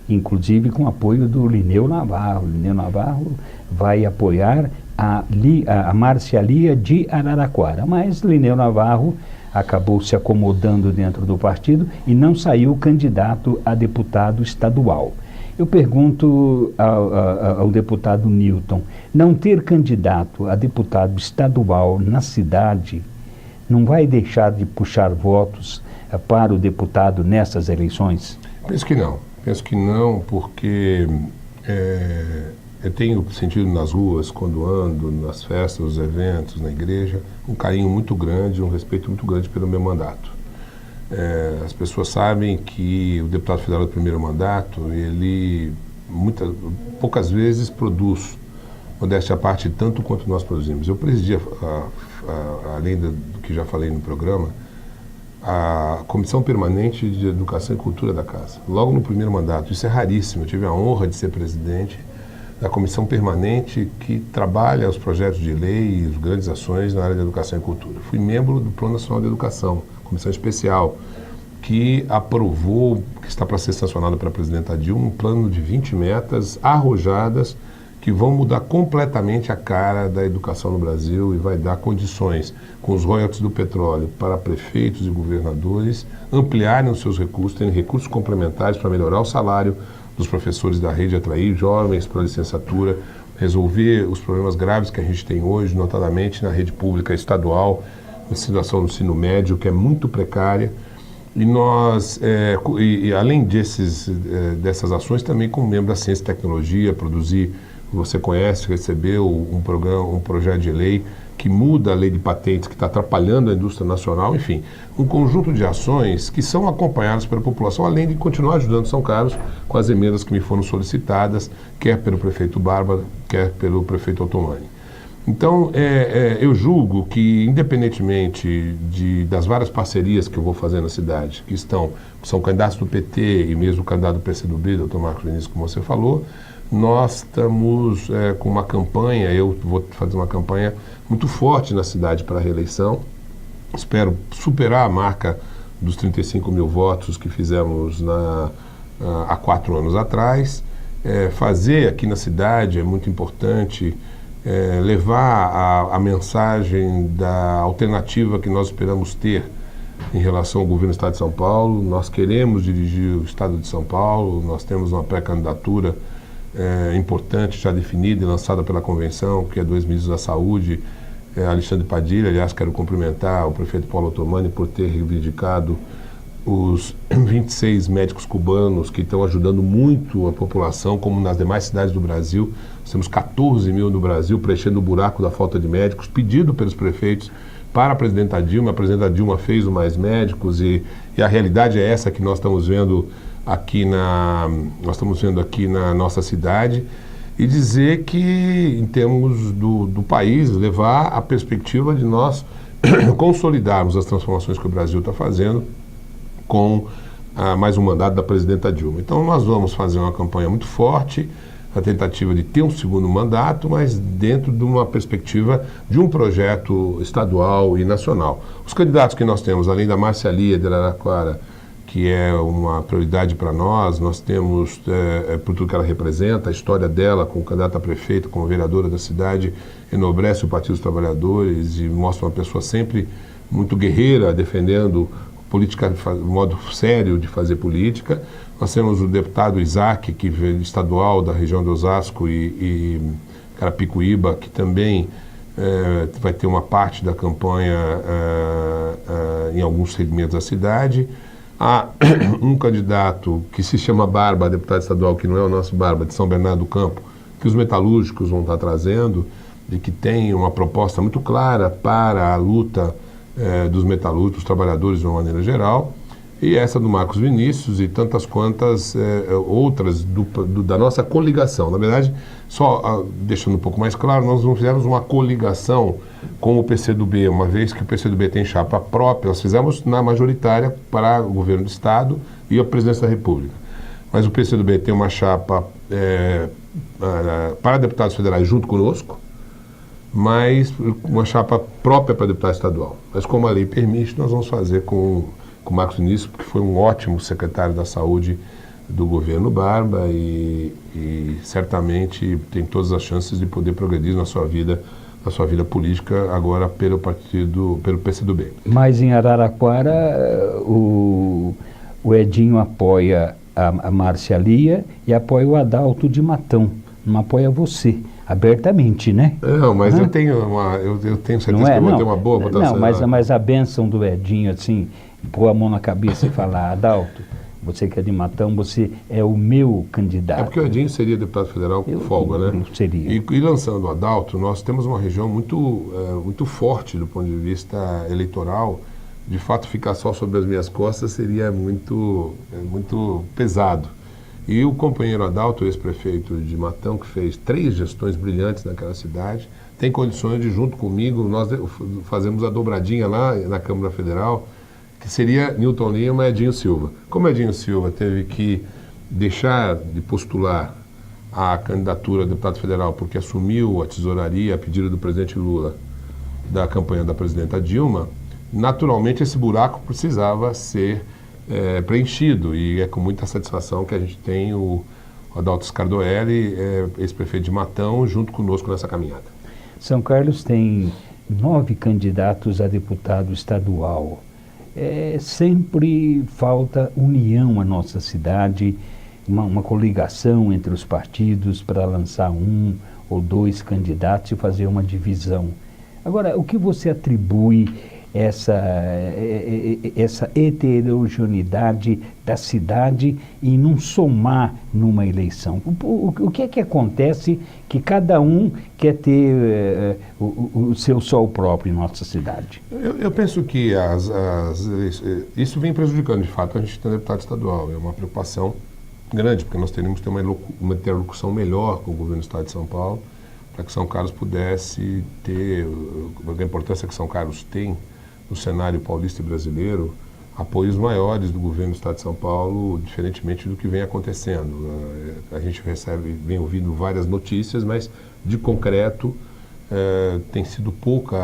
inclusive com apoio do Lineu Navarro. Lineu Navarro vai apoiar a Márcia Lia de Araraquara, mas Lineu Navarro acabou se acomodando dentro do partido e não saiu candidato a deputado estadual. Eu pergunto ao deputado Newton, não ter candidato a deputado estadual na cidade não vai deixar de puxar votos para o deputado nessas eleições? Penso que não, porque eu tenho sentido nas ruas, quando ando, nas festas, nos eventos, na igreja, um carinho muito grande, um respeito muito grande pelo meu mandato. As pessoas sabem que o deputado federal do primeiro mandato, ele poucas vezes produz, modéstia à parte, tanto quanto nós produzimos. Eu presidi, além do que já falei no programa, a Comissão Permanente de Educação e Cultura da Casa. Logo no primeiro mandato, isso é raríssimo, eu tive a honra de ser presidente da Comissão Permanente que trabalha os projetos de lei e as grandes ações na área de educação e cultura. Fui membro do Plano Nacional de Educação, comissão especial, que aprovou, que está para ser sancionado pela presidenta Dilma, um plano de 20 metas arrojadas que vão mudar completamente a cara da educação no Brasil e vai dar condições, com os royalties do petróleo, para prefeitos e governadores ampliarem os seus recursos, terem recursos complementares para melhorar o salário dos professores da rede, atrair jovens para a licenciatura, resolver os problemas graves que a gente tem hoje, notadamente na rede pública estadual, a situação do ensino médio, que é muito precária. E nós, além dessas ações, também como membro da Ciência e Tecnologia, produzir, você conhece, recebeu um projeto de lei que muda a lei de patentes, que está atrapalhando a indústria nacional, enfim, um conjunto de ações que são acompanhadas pela população, além de continuar ajudando São Carlos com as emendas que me foram solicitadas, quer pelo prefeito Barba, quer pelo prefeito Otomani. Então, eu julgo que, independentemente das várias parcerias que eu vou fazer na cidade, que são candidatos do PT e mesmo o candidato do PCdoB, Dr. Marcos Vinícius, como você falou, nós estamos com uma campanha, eu vou fazer uma campanha muito forte na cidade para a reeleição. Espero superar a marca dos 35 mil votos que fizemos 4 anos atrás. Fazer aqui na cidade é muito importante, levar a mensagem da alternativa que nós esperamos ter em relação ao governo do Estado de São Paulo. Nós queremos dirigir o Estado de São Paulo, nós temos uma pré-candidatura importante, já definida e lançada pela convenção, que é do ex-ministro da Saúde, Alexandre Padilha. Aliás, quero cumprimentar o prefeito Paulo Otomani por ter reivindicado os 26 médicos cubanos que estão ajudando muito a população, como nas demais cidades do Brasil. Nós temos 14 mil no Brasil, preenchendo o buraco da falta de médicos, pedido pelos prefeitos para a presidenta Dilma. A presidenta Dilma fez o Mais Médicos e a realidade é essa que nós estamos vendo aqui na nossa cidade. E dizer que, em termos do país, levar a perspectiva de nós consolidarmos as transformações que o Brasil está fazendo com mais um mandato da presidenta Dilma. Então nós vamos fazer uma campanha muito forte, a tentativa de ter um segundo mandato, mas dentro de uma perspectiva de um projeto estadual e nacional. Os candidatos que nós temos, além da Márcia Lia de Araraquara, que é uma prioridade para nós temos, por tudo que ela representa, a história dela como candidata a prefeita, como vereadora da cidade, enobrece o Partido dos Trabalhadores e mostra uma pessoa sempre muito guerreira, defendendo política de modo sério de fazer política. Nós temos o deputado Isaac, que veio estadual da região de Osasco e Carapicuíba, que também vai ter uma parte da campanha em alguns segmentos da cidade. Há um candidato que se chama Barba, deputado estadual, que não é o nosso Barba, de São Bernardo do Campo, que os metalúrgicos vão estar trazendo e que tem uma proposta muito clara para a luta dos metalúrgicos, dos trabalhadores de uma maneira geral, e essa do Marcos Vinícius e tantas quantas outras da nossa coligação. Na verdade, só deixando um pouco mais claro, nós não fizemos uma coligação com o PCdoB, uma vez que o PCdoB tem chapa própria, nós fizemos na majoritária para o governo do Estado e a presidência da República. Mas o PCdoB tem uma chapa para deputados federais junto conosco, mas uma chapa própria para deputado estadual. Mas como a lei permite, nós vamos fazer com o Marcos Vinícius, porque foi um ótimo secretário da Saúde do governo Barba e certamente tem todas as chances de poder progredir na sua vida política agora pelo PCdoB. Mas em Araraquara o Edinho apoia a Márcia Lia e apoia o Adalto de Matão, não apoia você. Abertamente, né? Não, mas eu tenho certeza que eu vou ter uma boa votação. Não, mas a bênção do Edinho, assim, pôr a mão na cabeça e falar, Adalto, você que é de Matão, você é o meu candidato. É porque o Edinho seria deputado federal com folga, né? Seria. E lançando o Adalto, nós temos uma região muito forte do ponto de vista eleitoral. De fato, ficar só sobre as minhas costas seria muito pesado. E o companheiro Adalto, ex-prefeito de Matão, que fez 3 gestões brilhantes naquela cidade, tem condições de, junto comigo, nós fazemos a dobradinha lá na Câmara Federal, que seria Newton Lima e Edinho Silva. Como Edinho Silva teve que deixar de postular a candidatura a deputado federal porque assumiu a tesouraria a pedido do presidente Lula da campanha da presidenta Dilma, naturalmente esse buraco precisava ser preenchido, e é com muita satisfação que a gente tem o Adalto Scardoelli, ex-prefeito de Matão, junto conosco nessa caminhada. São Carlos tem 9 candidatos a deputado estadual. Sempre falta união à nossa cidade, uma coligação entre os partidos para lançar 1 ou 2 candidatos e fazer uma divisão. Agora, o que você atribui essa heterogeneidade da cidade e não somar numa eleição? O que é que acontece que cada um quer ter o seu sol próprio em nossa cidade? Eu penso que isso vem prejudicando, de fato, a gente tem deputado estadual. É uma preocupação grande, porque nós teríamos que ter uma interlocução melhor com o governo do Estado de São Paulo, para que São Carlos pudesse ter a importância que São Carlos tem no cenário paulista e brasileiro, apoios maiores do governo do Estado de São Paulo, diferentemente do que vem acontecendo. A gente vem ouvindo várias notícias, mas de concreto tem sido pouca,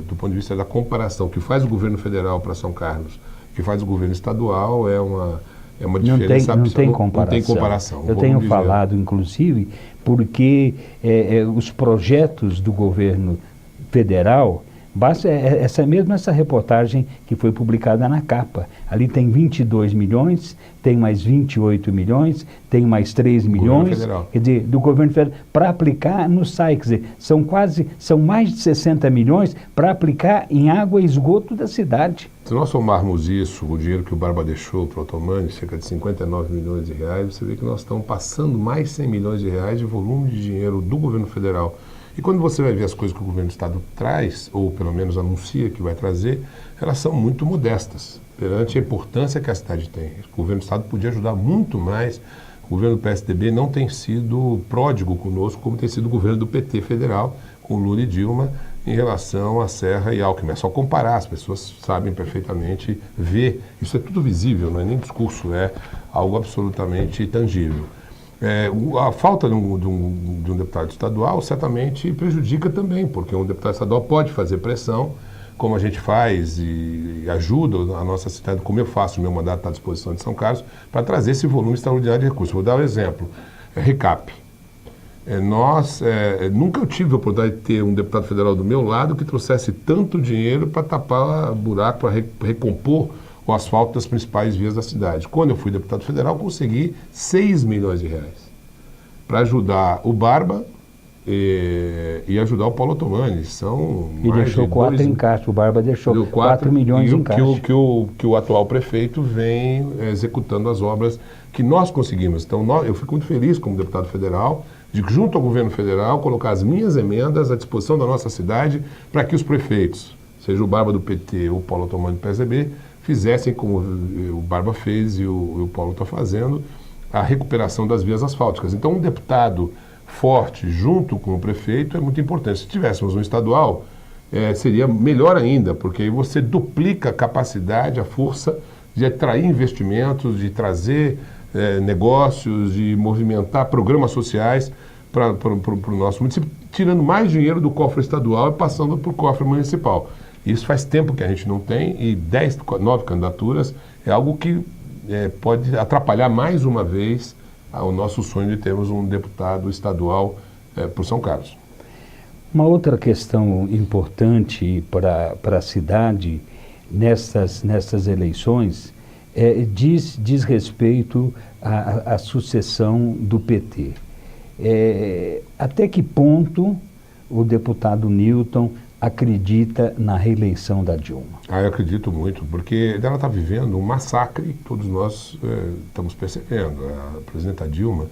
do ponto de vista da comparação que faz o governo federal para São Carlos, que faz o governo estadual, é É uma diferença não tem absoluta. comparação. Não tem comparação. Eu tenho falado, inclusive, porque os projetos do governo federal, basta essa reportagem que foi publicada na capa. Ali tem 22 milhões, tem mais 28 milhões, tem mais 3 milhões, quer dizer, do governo federal, para aplicar no SAI. Quer dizer, são mais de 60 milhões para aplicar em água e esgoto da cidade. Se nós somarmos isso, o dinheiro que o Barba deixou para o Otomani, cerca de 59 milhões de reais, você vê que nós estamos passando mais 100 milhões de reais de volume de dinheiro do governo federal. E quando você vai ver as coisas que o governo do Estado traz, ou pelo menos anuncia que vai trazer, elas são muito modestas, perante a importância que a cidade tem. O governo do Estado podia ajudar muito mais. O governo do PSDB não tem sido pródigo conosco, como tem sido o governo do PT federal, com Lula e Dilma, em relação a Serra e Alckmin. É só comparar, as pessoas sabem perfeitamente ver. Isso é tudo visível, não é nem discurso, é algo absolutamente tangível. A falta de um deputado estadual certamente prejudica também, porque um deputado estadual pode fazer pressão, como a gente faz e ajuda a nossa cidade, como eu faço, o meu mandato está à disposição de São Carlos, para trazer esse volume extraordinário de recursos. Vou dar um exemplo. RECAP. Nunca eu tive a oportunidade de ter um deputado federal do meu lado que trouxesse tanto dinheiro para tapar buraco, para recompor o asfalto das principais vias da cidade. Quando eu fui deputado federal, consegui 6 milhões de reais para ajudar o Barba e ajudar o Paulo Otomani. E deixou 4 em caixa, o Barba deixou 4 milhões em caixa. Que o atual prefeito vem executando as obras que nós conseguimos. Então, eu fico muito feliz como deputado federal, de junto ao governo federal, colocar as minhas emendas à disposição da nossa cidade para que os prefeitos, seja o Barba do PT ou o Paulo Otomani do PSDB, fizessem como o Barba fez e o Paulo está fazendo, a recuperação das vias asfálticas. Então, um deputado forte junto com o prefeito é muito importante. Se tivéssemos um estadual, seria melhor ainda, porque aí você duplica a capacidade, a força de atrair investimentos, de trazer negócios, de movimentar programas sociais para o nosso município, tirando mais dinheiro do cofre estadual e passando para o cofre municipal. Isso faz tempo que a gente não tem e 9 candidaturas é algo que pode atrapalhar mais uma vez o nosso sonho de termos um deputado estadual por São Carlos. Uma outra questão importante para a cidade nessas eleições diz respeito à sucessão do PT. Até que ponto o deputado Newton acredita na reeleição da Dilma? Eu acredito muito, porque ela está vivendo um massacre, todos nós estamos percebendo. A presidenta Dilma,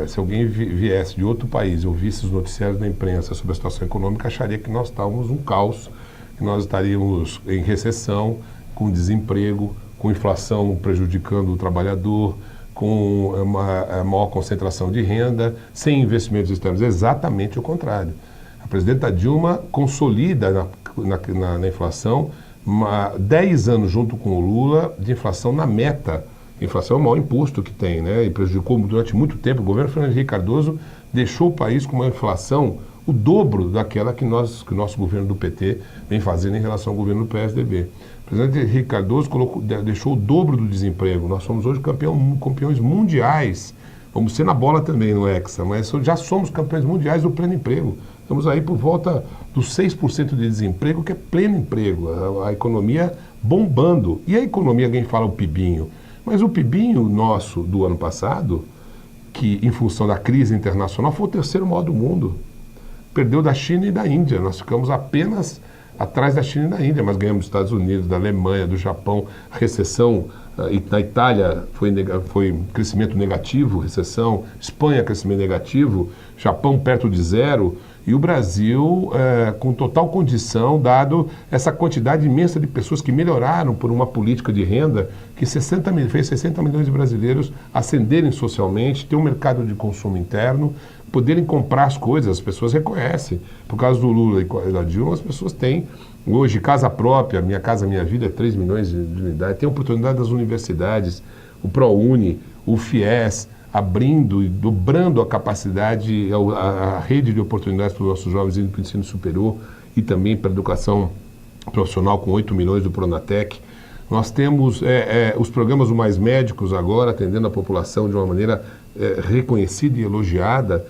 se alguém viesse de outro país e ouvisse os noticiários da imprensa sobre a situação econômica, acharia que nós estávamos um caos, que nós estaríamos em recessão, com desemprego, com inflação prejudicando o trabalhador, com uma maior concentração de renda, sem investimentos externos. Exatamente o contrário. A presidenta Dilma consolida na inflação 10 anos junto com o Lula de inflação na meta. A inflação é o maior imposto que tem, né? E prejudicou durante muito tempo. O governo Fernando Henrique Cardoso deixou o país com uma inflação o dobro daquela que o nosso governo do PT vem fazendo em relação ao governo do PSDB. O presidente Henrique Cardoso deixou o dobro do desemprego. Nós somos hoje campeões mundiais. Vamos ser na bola também no Hexa, mas já somos campeões mundiais do pleno emprego. Estamos aí por volta dos 6% de desemprego, que é pleno emprego, a economia bombando. E a economia, alguém fala o PIBinho, mas o PIBinho nosso do ano passado, que em função da crise internacional foi o terceiro maior do mundo. Perdeu da China e da Índia, nós ficamos apenas atrás da China e da Índia, mas ganhamos dos Estados Unidos, da Alemanha, do Japão, recessão. Na Itália foi crescimento negativo, recessão, Espanha crescimento negativo, Japão perto de zero, e o Brasil com total condição, dado essa quantidade imensa de pessoas que melhoraram por uma política de renda que fez 60 milhões de brasileiros ascenderem socialmente, ter um mercado de consumo interno, poderem comprar as coisas, as pessoas reconhecem. Por causa do Lula e da Dilma, as pessoas têm hoje casa própria, Minha Casa Minha Vida, 3 milhões de unidades, tem a oportunidade das universidades, o ProUni, o FIES, abrindo e dobrando a capacidade, a rede de oportunidades para os nossos jovens indo para o ensino superior e também para a educação profissional com 8 milhões do Pronatec. Nós temos os programas do Mais Médicos agora, atendendo a população de uma maneira reconhecida e elogiada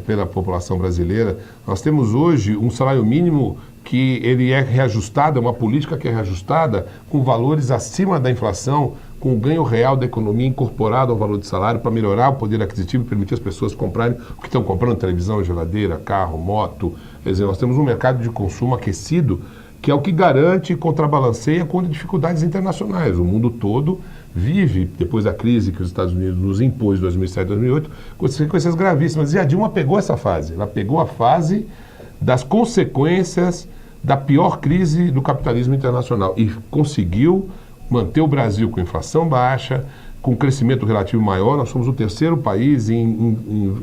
pela população brasileira. Nós temos hoje um salário mínimo que ele é reajustado, é uma política que é reajustada com valores acima da inflação, com o ganho real da economia incorporado ao valor de salário para melhorar o poder aquisitivo e permitir as pessoas comprarem o que estão comprando: televisão, geladeira, carro, moto. Quer dizer, nós temos um mercado de consumo aquecido que é o que garante e contrabalanceia contra dificuldades internacionais. O mundo todo vive, depois da crise que os Estados Unidos nos impôs em 2007, 2008, consequências gravíssimas. E a Dilma pegou essa fase. Ela pegou a fase das consequências da pior crise do capitalismo internacional e conseguiu manter o Brasil com inflação baixa, com crescimento relativo maior. Nós somos o terceiro país em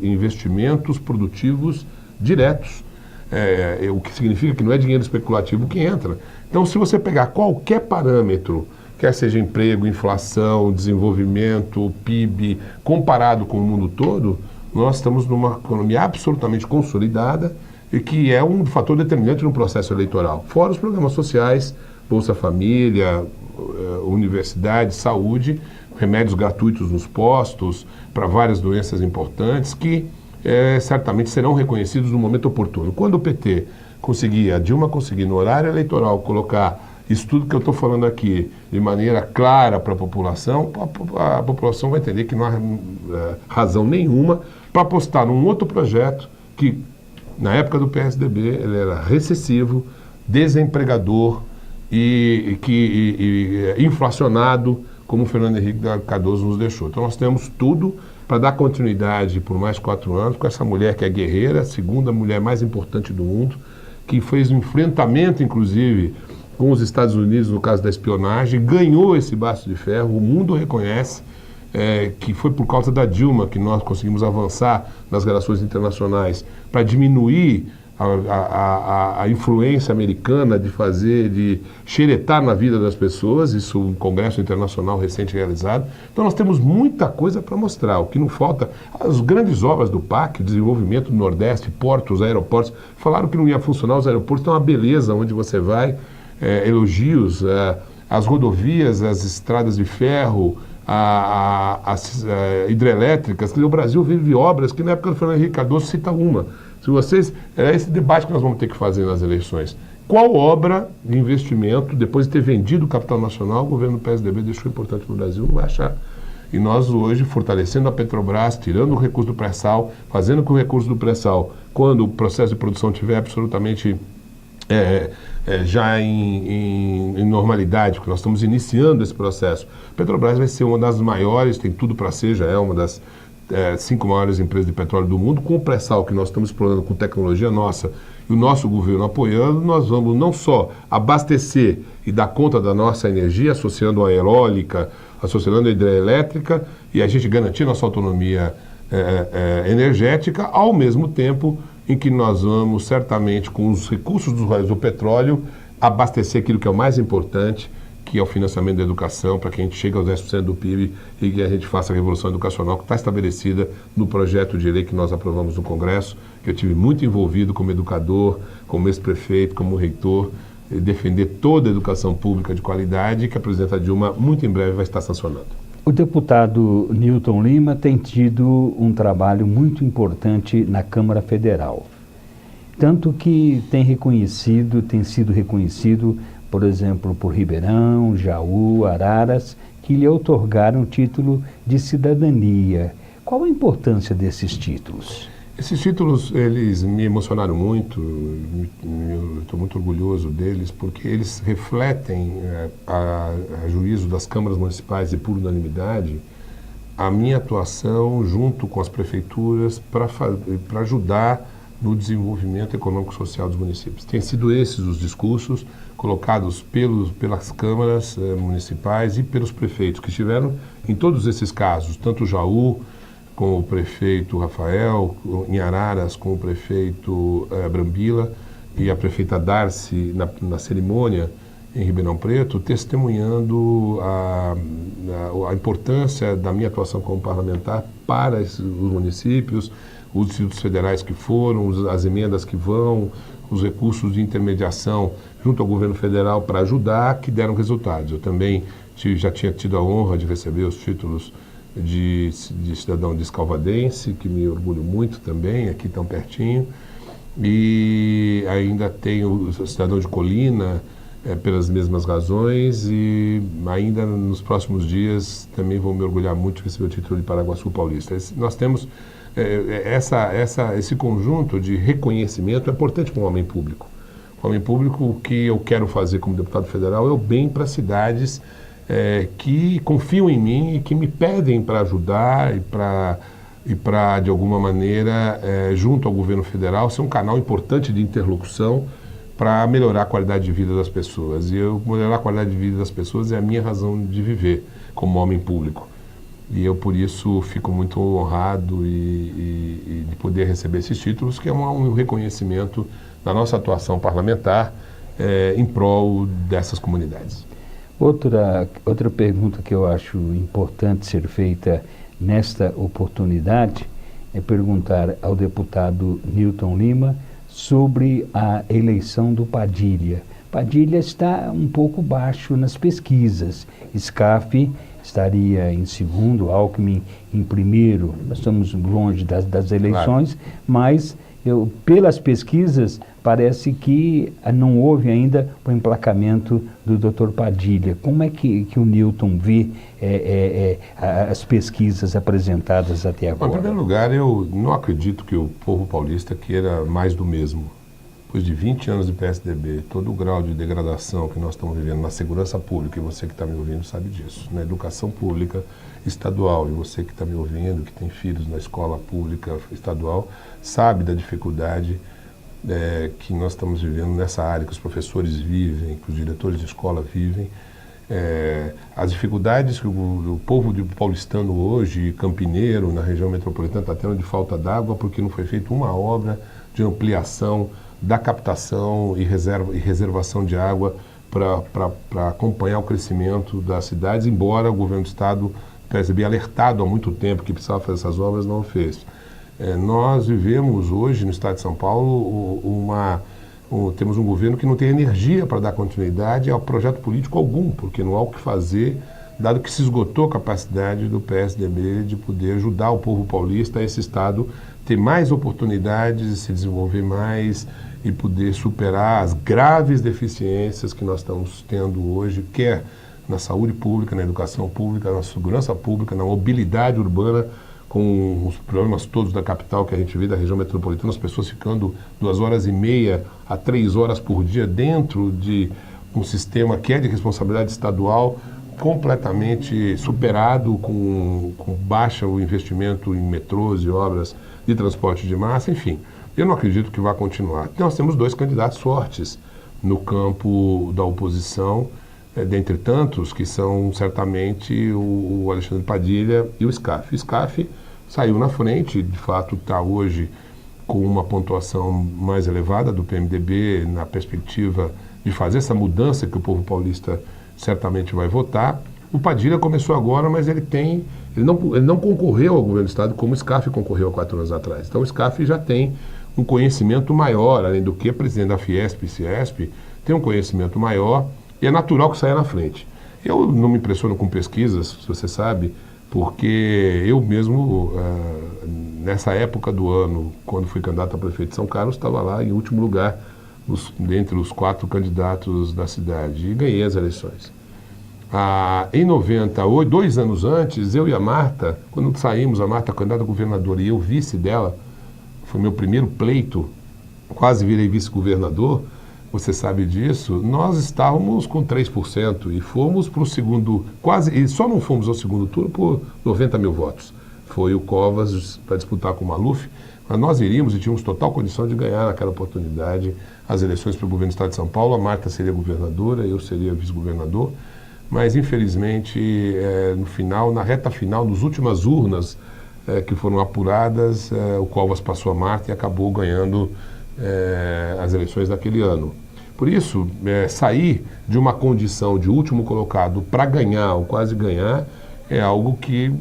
investimentos produtivos diretos, o que significa que não é dinheiro especulativo que entra. Então, se você pegar qualquer parâmetro, quer seja emprego, inflação, desenvolvimento, PIB, comparado com o mundo todo, nós estamos numa economia absolutamente consolidada e que é um fator determinante no processo eleitoral. Fora os programas sociais, Bolsa Família, universidade, saúde, remédios gratuitos nos postos para várias doenças importantes que certamente serão reconhecidos no momento oportuno. Quando o PT a Dilma conseguir no horário eleitoral colocar isso tudo que eu estou falando aqui de maneira clara para a população vai entender que não há razão nenhuma para apostar num outro projeto que, na época do PSDB, ele era recessivo, desempregador e inflacionado, como o Fernando Henrique Cardoso nos deixou. Então nós temos tudo para dar continuidade por mais 4 anos com essa mulher que é guerreira, a segunda mulher mais importante do mundo, que fez um enfrentamento, inclusive, com os Estados Unidos no caso da espionagem, ganhou esse braço de ferro, o mundo reconhece que foi por causa da Dilma que nós conseguimos avançar nas relações internacionais para diminuir a influência americana de xeretar na vida das pessoas, isso um congresso internacional recente realizado. Então nós temos muita coisa para mostrar. O que não falta, as grandes obras do PAC, desenvolvimento do Nordeste, portos, aeroportos, falaram que não ia funcionar os aeroportos, então é uma beleza onde você vai, elogios, as rodovias, as estradas de ferro, as hidrelétricas. Quer dizer, o Brasil vive obras que na época do Fernando Henrique Cardoso cita uma. É esse debate que nós vamos ter que fazer nas eleições. Qual obra de investimento, depois de ter vendido o capital nacional, o governo do PSDB deixou importante no Brasil? Não vai achar. E nós hoje, fortalecendo a Petrobras, tirando o recurso do pré-sal, fazendo com o recurso do pré-sal, quando o processo de produção estiver absolutamente já em normalidade, porque nós estamos iniciando esse processo. A Petrobras vai ser uma das maiores, tem tudo para ser, já é uma das 5 maiores empresas de petróleo do mundo. Com o pré-sal que nós estamos explorando com tecnologia nossa e o nosso governo apoiando, nós vamos não só abastecer e dar conta da nossa energia, associando a eólica, associando a hidrelétrica, e a gente garantir nossa autonomia energética, ao mesmo tempo em que nós vamos certamente, com os recursos do petróleo, abastecer aquilo que é o mais importante, que é o financiamento da educação, para que a gente chegue aos 10% do PIB e que a gente faça a revolução educacional que está estabelecida no projeto de lei que nós aprovamos no Congresso, que eu tive muito envolvido como educador, como ex-prefeito, como reitor, defender toda a educação pública de qualidade, que a presidenta Dilma, muito em breve, vai estar sancionando. O deputado Newton Lima tem tido um trabalho muito importante na Câmara Federal, tanto que tem sido reconhecido, por exemplo, por Ribeirão, Jaú, Araras, que lhe outorgaram o título de cidadania. Qual a importância desses títulos? Esses títulos, eles me emocionaram muito, eu estou muito orgulhoso deles, porque eles refletem, a juízo das câmaras municipais e por unanimidade, a minha atuação junto com as prefeituras para ajudar no desenvolvimento econômico e social dos municípios. Tem sido esses os discursos colocados pelas câmaras municipais e pelos prefeitos, que estiveram em todos esses casos, tanto Jaú, com o prefeito Rafael, em Araras, com o prefeito Brambila e a prefeita Darcy na cerimônia em Ribeirão Preto, testemunhando a importância da minha atuação como parlamentar para os municípios, os institutos federais que foram, as emendas que vão, os recursos de intermediação junto ao governo federal para ajudar, que deram resultados. Eu também já tinha tido a honra de receber os títulos de cidadão de Escalvadense, que me orgulho muito também, aqui tão pertinho. E ainda tenho o cidadão de Colina, pelas mesmas razões, e ainda nos próximos dias também vou me orgulhar muito de receber o título de Paraguaçu Paulista. Nós temos esse conjunto de reconhecimento é importante para um homem público. O homem público, o que eu quero fazer como deputado federal é o bem para cidades que confiam em mim e que me pedem para ajudar e para, de alguma maneira, junto ao governo federal, ser um canal importante de interlocução para melhorar a qualidade de vida das pessoas. E melhorar a qualidade de vida das pessoas é a minha razão de viver como homem público. E eu, por isso, fico muito honrado e de poder receber esses títulos, que é um reconhecimento da nossa atuação parlamentar em prol dessas comunidades. Outra pergunta que eu acho importante ser feita nesta oportunidade é perguntar ao deputado Newton Lima sobre a eleição do Padilha. Padilha está um pouco baixo nas pesquisas. SCAF estaria em segundo, Alckmin em primeiro. Nós estamos longe das eleições, claro. Mas pelas pesquisas parece que não houve ainda o emplacamento do Dr. Padilha. Como é que o Newton vê as pesquisas apresentadas até agora? Bom, em primeiro lugar, eu não acredito que o povo paulista queira mais do mesmo. Depois de 20 anos de PSDB, todo o grau de degradação que nós estamos vivendo na segurança pública, e você que está me ouvindo sabe disso, na educação pública estadual, e você que está me ouvindo, que tem filhos na escola pública estadual, sabe da dificuldade que nós estamos vivendo nessa área, que os professores vivem, que os diretores de escola vivem. As dificuldades que o povo paulistano hoje, campineiro, na região metropolitana, está tendo de falta d'água porque não foi feita uma obra de ampliação da captação e reservação de água para acompanhar o crescimento das cidades, embora o governo do estado PSDB alertado há muito tempo que precisava fazer essas obras, não o fez. Nós vivemos hoje no estado de São Paulo temos um governo que não tem energia para dar continuidade ao projeto político algum, porque não há o que fazer, dado que se esgotou a capacidade do PSDB de poder ajudar o povo paulista, esse estado, ter mais oportunidades, se desenvolver mais e poder superar as graves deficiências que nós estamos tendo hoje, quer na saúde pública, na educação pública, na segurança pública, na mobilidade urbana, com os problemas todos da capital que a gente vê, da região metropolitana, as pessoas ficando 2h30 a 3 horas por dia dentro de um sistema que é de responsabilidade estadual, completamente superado, com baixa o investimento em metrôs e obras de transporte de massa, enfim. Eu não acredito que vá continuar. Nós temos 2 candidatos fortes no campo da oposição, dentre tantos, que são certamente o Alexandre Padilha e o SCAF. O SCAF saiu na frente, de fato está hoje com uma pontuação mais elevada do PMDB, na perspectiva de fazer essa mudança que o povo paulista certamente vai votar. O Padilha começou agora, mas ele não concorreu ao governo do estado como o SCAF concorreu há 4 anos atrás. Então o SCAF já tem um conhecimento maior, além do que presidente da Fiesp e Ciesp, tem um conhecimento maior e é natural que saia na frente. Eu não me impressiono com pesquisas, se você sabe, porque eu mesmo, nessa época do ano, quando fui candidato a prefeito de São Carlos, estava lá em último lugar dentre os 4 candidatos da cidade e ganhei as eleições. Em 98, 2 anos antes, eu e a Marta, quando saímos, a Marta candidata a governadora e eu vice dela, foi meu primeiro pleito, quase virei vice-governador, você sabe disso, nós estávamos com 3% e fomos para o segundo, e só não fomos ao segundo turno por 90 mil votos. Foi o Covas para disputar com o Maluf, mas nós iríamos e tínhamos total condição de ganhar naquela oportunidade as eleições para o governo do estado de São Paulo. A Marta seria governadora, eu seria vice-governador, mas infelizmente no final, na reta final, nas últimas urnas que foram apuradas, o Covas passou a Marta e acabou ganhando as eleições daquele ano. Por isso, sair de uma condição de último colocado para ganhar ou quase ganhar é algo que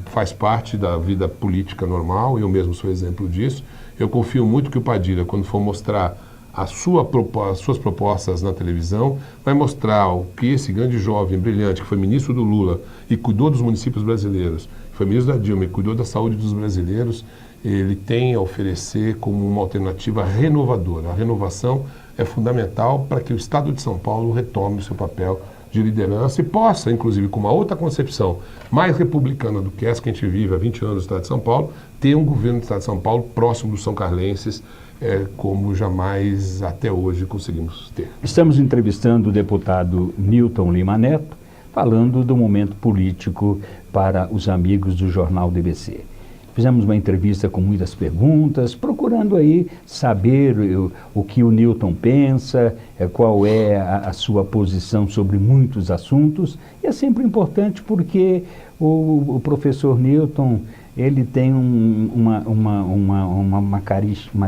faz parte da vida política normal, eu mesmo sou exemplo disso. Eu confio muito que o Padilha, quando for mostrar as suas propostas na televisão, vai mostrar o que esse grande jovem brilhante, que foi ministro do Lula e cuidou dos municípios brasileiros, foi ministro da Dilma e cuidou da saúde dos brasileiros, ele tem a oferecer como uma alternativa renovadora. A renovação é fundamental para que o Estado de São Paulo retome o seu papel de liderança e possa, inclusive, com uma outra concepção mais republicana do que essa que a gente vive há 20 anos no Estado de São Paulo, ter um governo do Estado de São Paulo próximo dos são-carlenses, como jamais até hoje conseguimos ter. Estamos entrevistando o deputado Newton Lima Neto, falando do momento político para os amigos do Jornal DBC. Fizemos uma entrevista com muitas perguntas, procurando aí saber o que o Newton pensa, qual é a sua posição sobre muitos assuntos. E é sempre importante porque o professor Newton, ele tem uma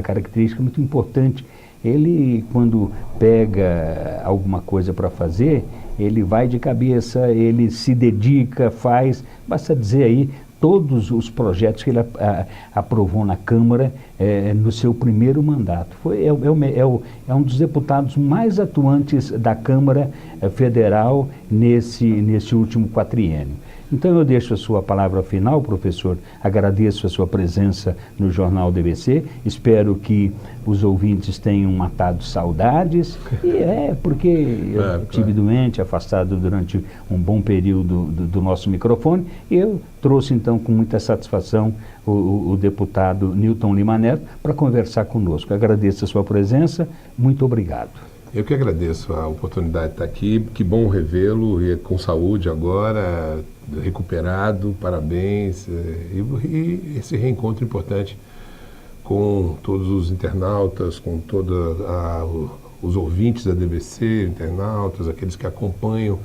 característica muito importante. Ele, quando pega alguma coisa para fazer, ele vai de cabeça, ele se dedica, faz, basta dizer aí, todos os projetos que ele aprovou na Câmara no seu primeiro mandato. É um dos deputados mais atuantes da Câmara Federal nesse último quatriênio. Então eu deixo a sua palavra final, professor, agradeço a sua presença no Jornal DBC, espero que os ouvintes tenham matado saudades, e porque eu estive doente, afastado durante um bom período do nosso microfone, e eu trouxe então com muita satisfação o deputado Newton Lima Neto para conversar conosco. Agradeço a sua presença, muito obrigado. Eu que agradeço a oportunidade de estar aqui, que bom revê-lo, e com saúde agora, recuperado, parabéns, e esse reencontro importante com todos os internautas, com todos os ouvintes da DBC, internautas, aqueles que acompanham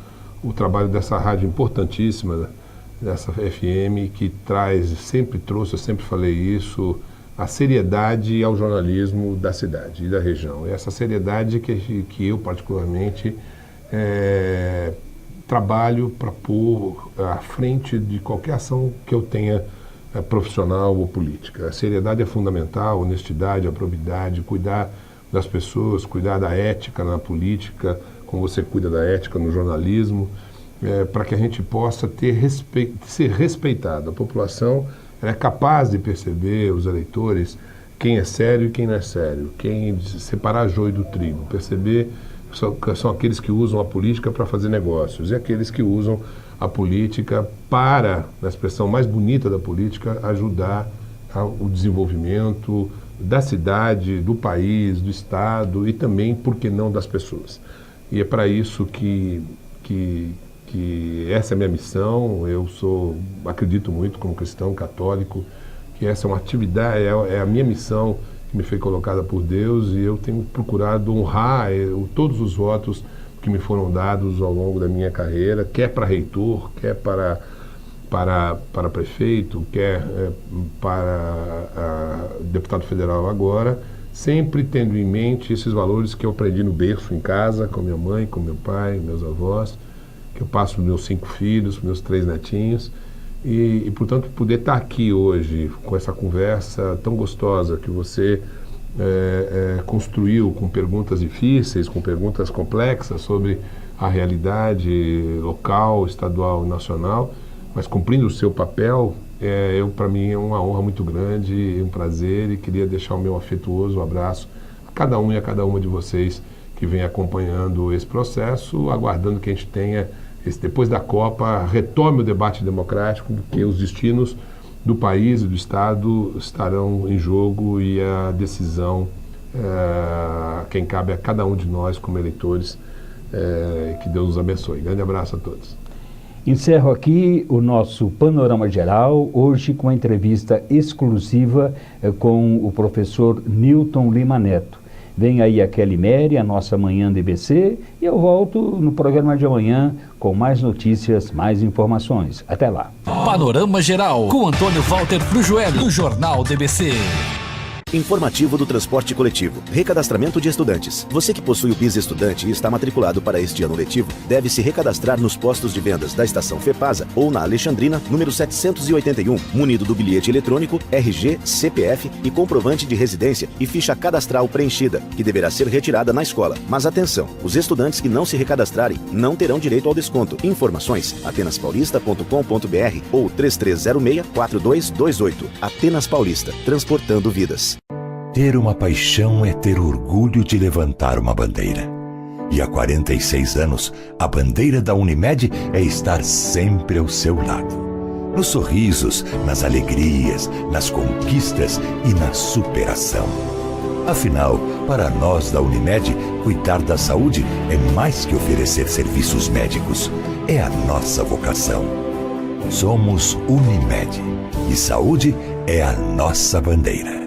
o trabalho dessa rádio importantíssima, dessa FM, que sempre trouxe, eu sempre falei isso, a seriedade ao jornalismo da cidade e da região. E essa seriedade que eu particularmente trabalho para pôr à frente de qualquer ação que eu tenha profissional ou política. A seriedade é fundamental, a honestidade, a probidade, cuidar das pessoas, cuidar da ética na política, como você cuida da ética no jornalismo, para que a gente possa ser respeitado. A população é capaz de perceber, os eleitores, quem é sério e quem não é sério, quem separar joio do trigo, perceber são aqueles que usam a política para fazer negócios e aqueles que usam a política para, na expressão mais bonita da política, ajudar o desenvolvimento da cidade, do país, do estado e também, por que não, das pessoas. E é para isso que essa é a minha missão. Eu acredito muito como cristão católico que essa é uma atividade, é a minha missão que me foi colocada por Deus, e eu tenho procurado honrar todos os votos que me foram dados ao longo da minha carreira, quer para reitor, quer para prefeito, quer para deputado federal agora, sempre tendo em mente esses valores que eu aprendi no berço em casa, com minha mãe, com meu pai, meus avós, que eu passo para meus 5 filhos, meus 3 netinhos, e portanto poder estar aqui hoje com essa conversa tão gostosa que você construiu com perguntas difíceis, com perguntas complexas sobre a realidade local, estadual e nacional, mas cumprindo o seu papel, para mim é uma honra muito grande, um prazer, e queria deixar o meu afetuoso abraço a cada um e a cada uma de vocês que vem acompanhando esse processo, aguardando que a gente tenha, depois da Copa, retome o debate democrático, porque os destinos do país e do Estado estarão em jogo, e a decisão, quem cabe a cada um de nós como eleitores. Que Deus nos abençoe. Grande abraço a todos. Encerro aqui o nosso Panorama Geral, hoje com a entrevista exclusiva com o professor Newton Lima Neto. Vem aí a Kelly Mary, a nossa Manhã DBC, e eu volto no programa de amanhã com mais notícias, mais informações. Até lá. Panorama Geral, com Antônio Walter Frujueli, do Jornal DBC. Informativo do transporte coletivo. Recadastramento de estudantes. Você que possui o BIS estudante e está matriculado para este ano letivo, deve se recadastrar nos postos de vendas da estação FEPASA ou na Alexandrina, número 781, munido do bilhete eletrônico, RG, CPF e comprovante de residência e ficha cadastral preenchida, que deverá ser retirada na escola. Mas atenção, os estudantes que não se recadastrarem não terão direito ao desconto. Informações: atenaspaulista.com.br ou 3306-4228. Atenas Paulista, transportando vidas. Ter uma paixão é ter orgulho de levantar uma bandeira. E há 46 anos, a bandeira da Unimed é estar sempre ao seu lado. Nos sorrisos, nas alegrias, nas conquistas e na superação. Afinal, para nós da Unimed, cuidar da saúde é mais que oferecer serviços médicos. É a nossa vocação. Somos Unimed. E saúde é a nossa bandeira.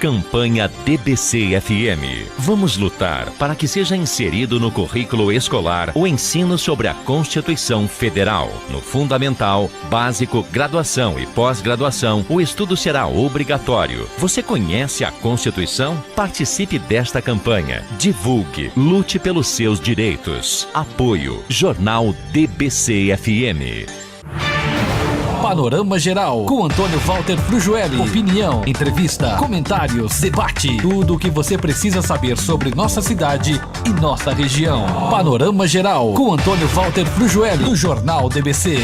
Campanha DBC-FM. Vamos lutar para que seja inserido no currículo escolar o ensino sobre a Constituição Federal. No Fundamental, Básico, Graduação e Pós-Graduação, o estudo será obrigatório. Você conhece a Constituição? Participe desta campanha. Divulgue. Lute pelos seus direitos. Apoio. Jornal DBC-FM. Panorama Geral, com Antônio Walter Frujueli. Opinião, entrevista, comentários, debate. Tudo o que você precisa saber sobre nossa cidade e nossa região. Panorama Geral, com Antônio Walter Frujueli, do Jornal DBC.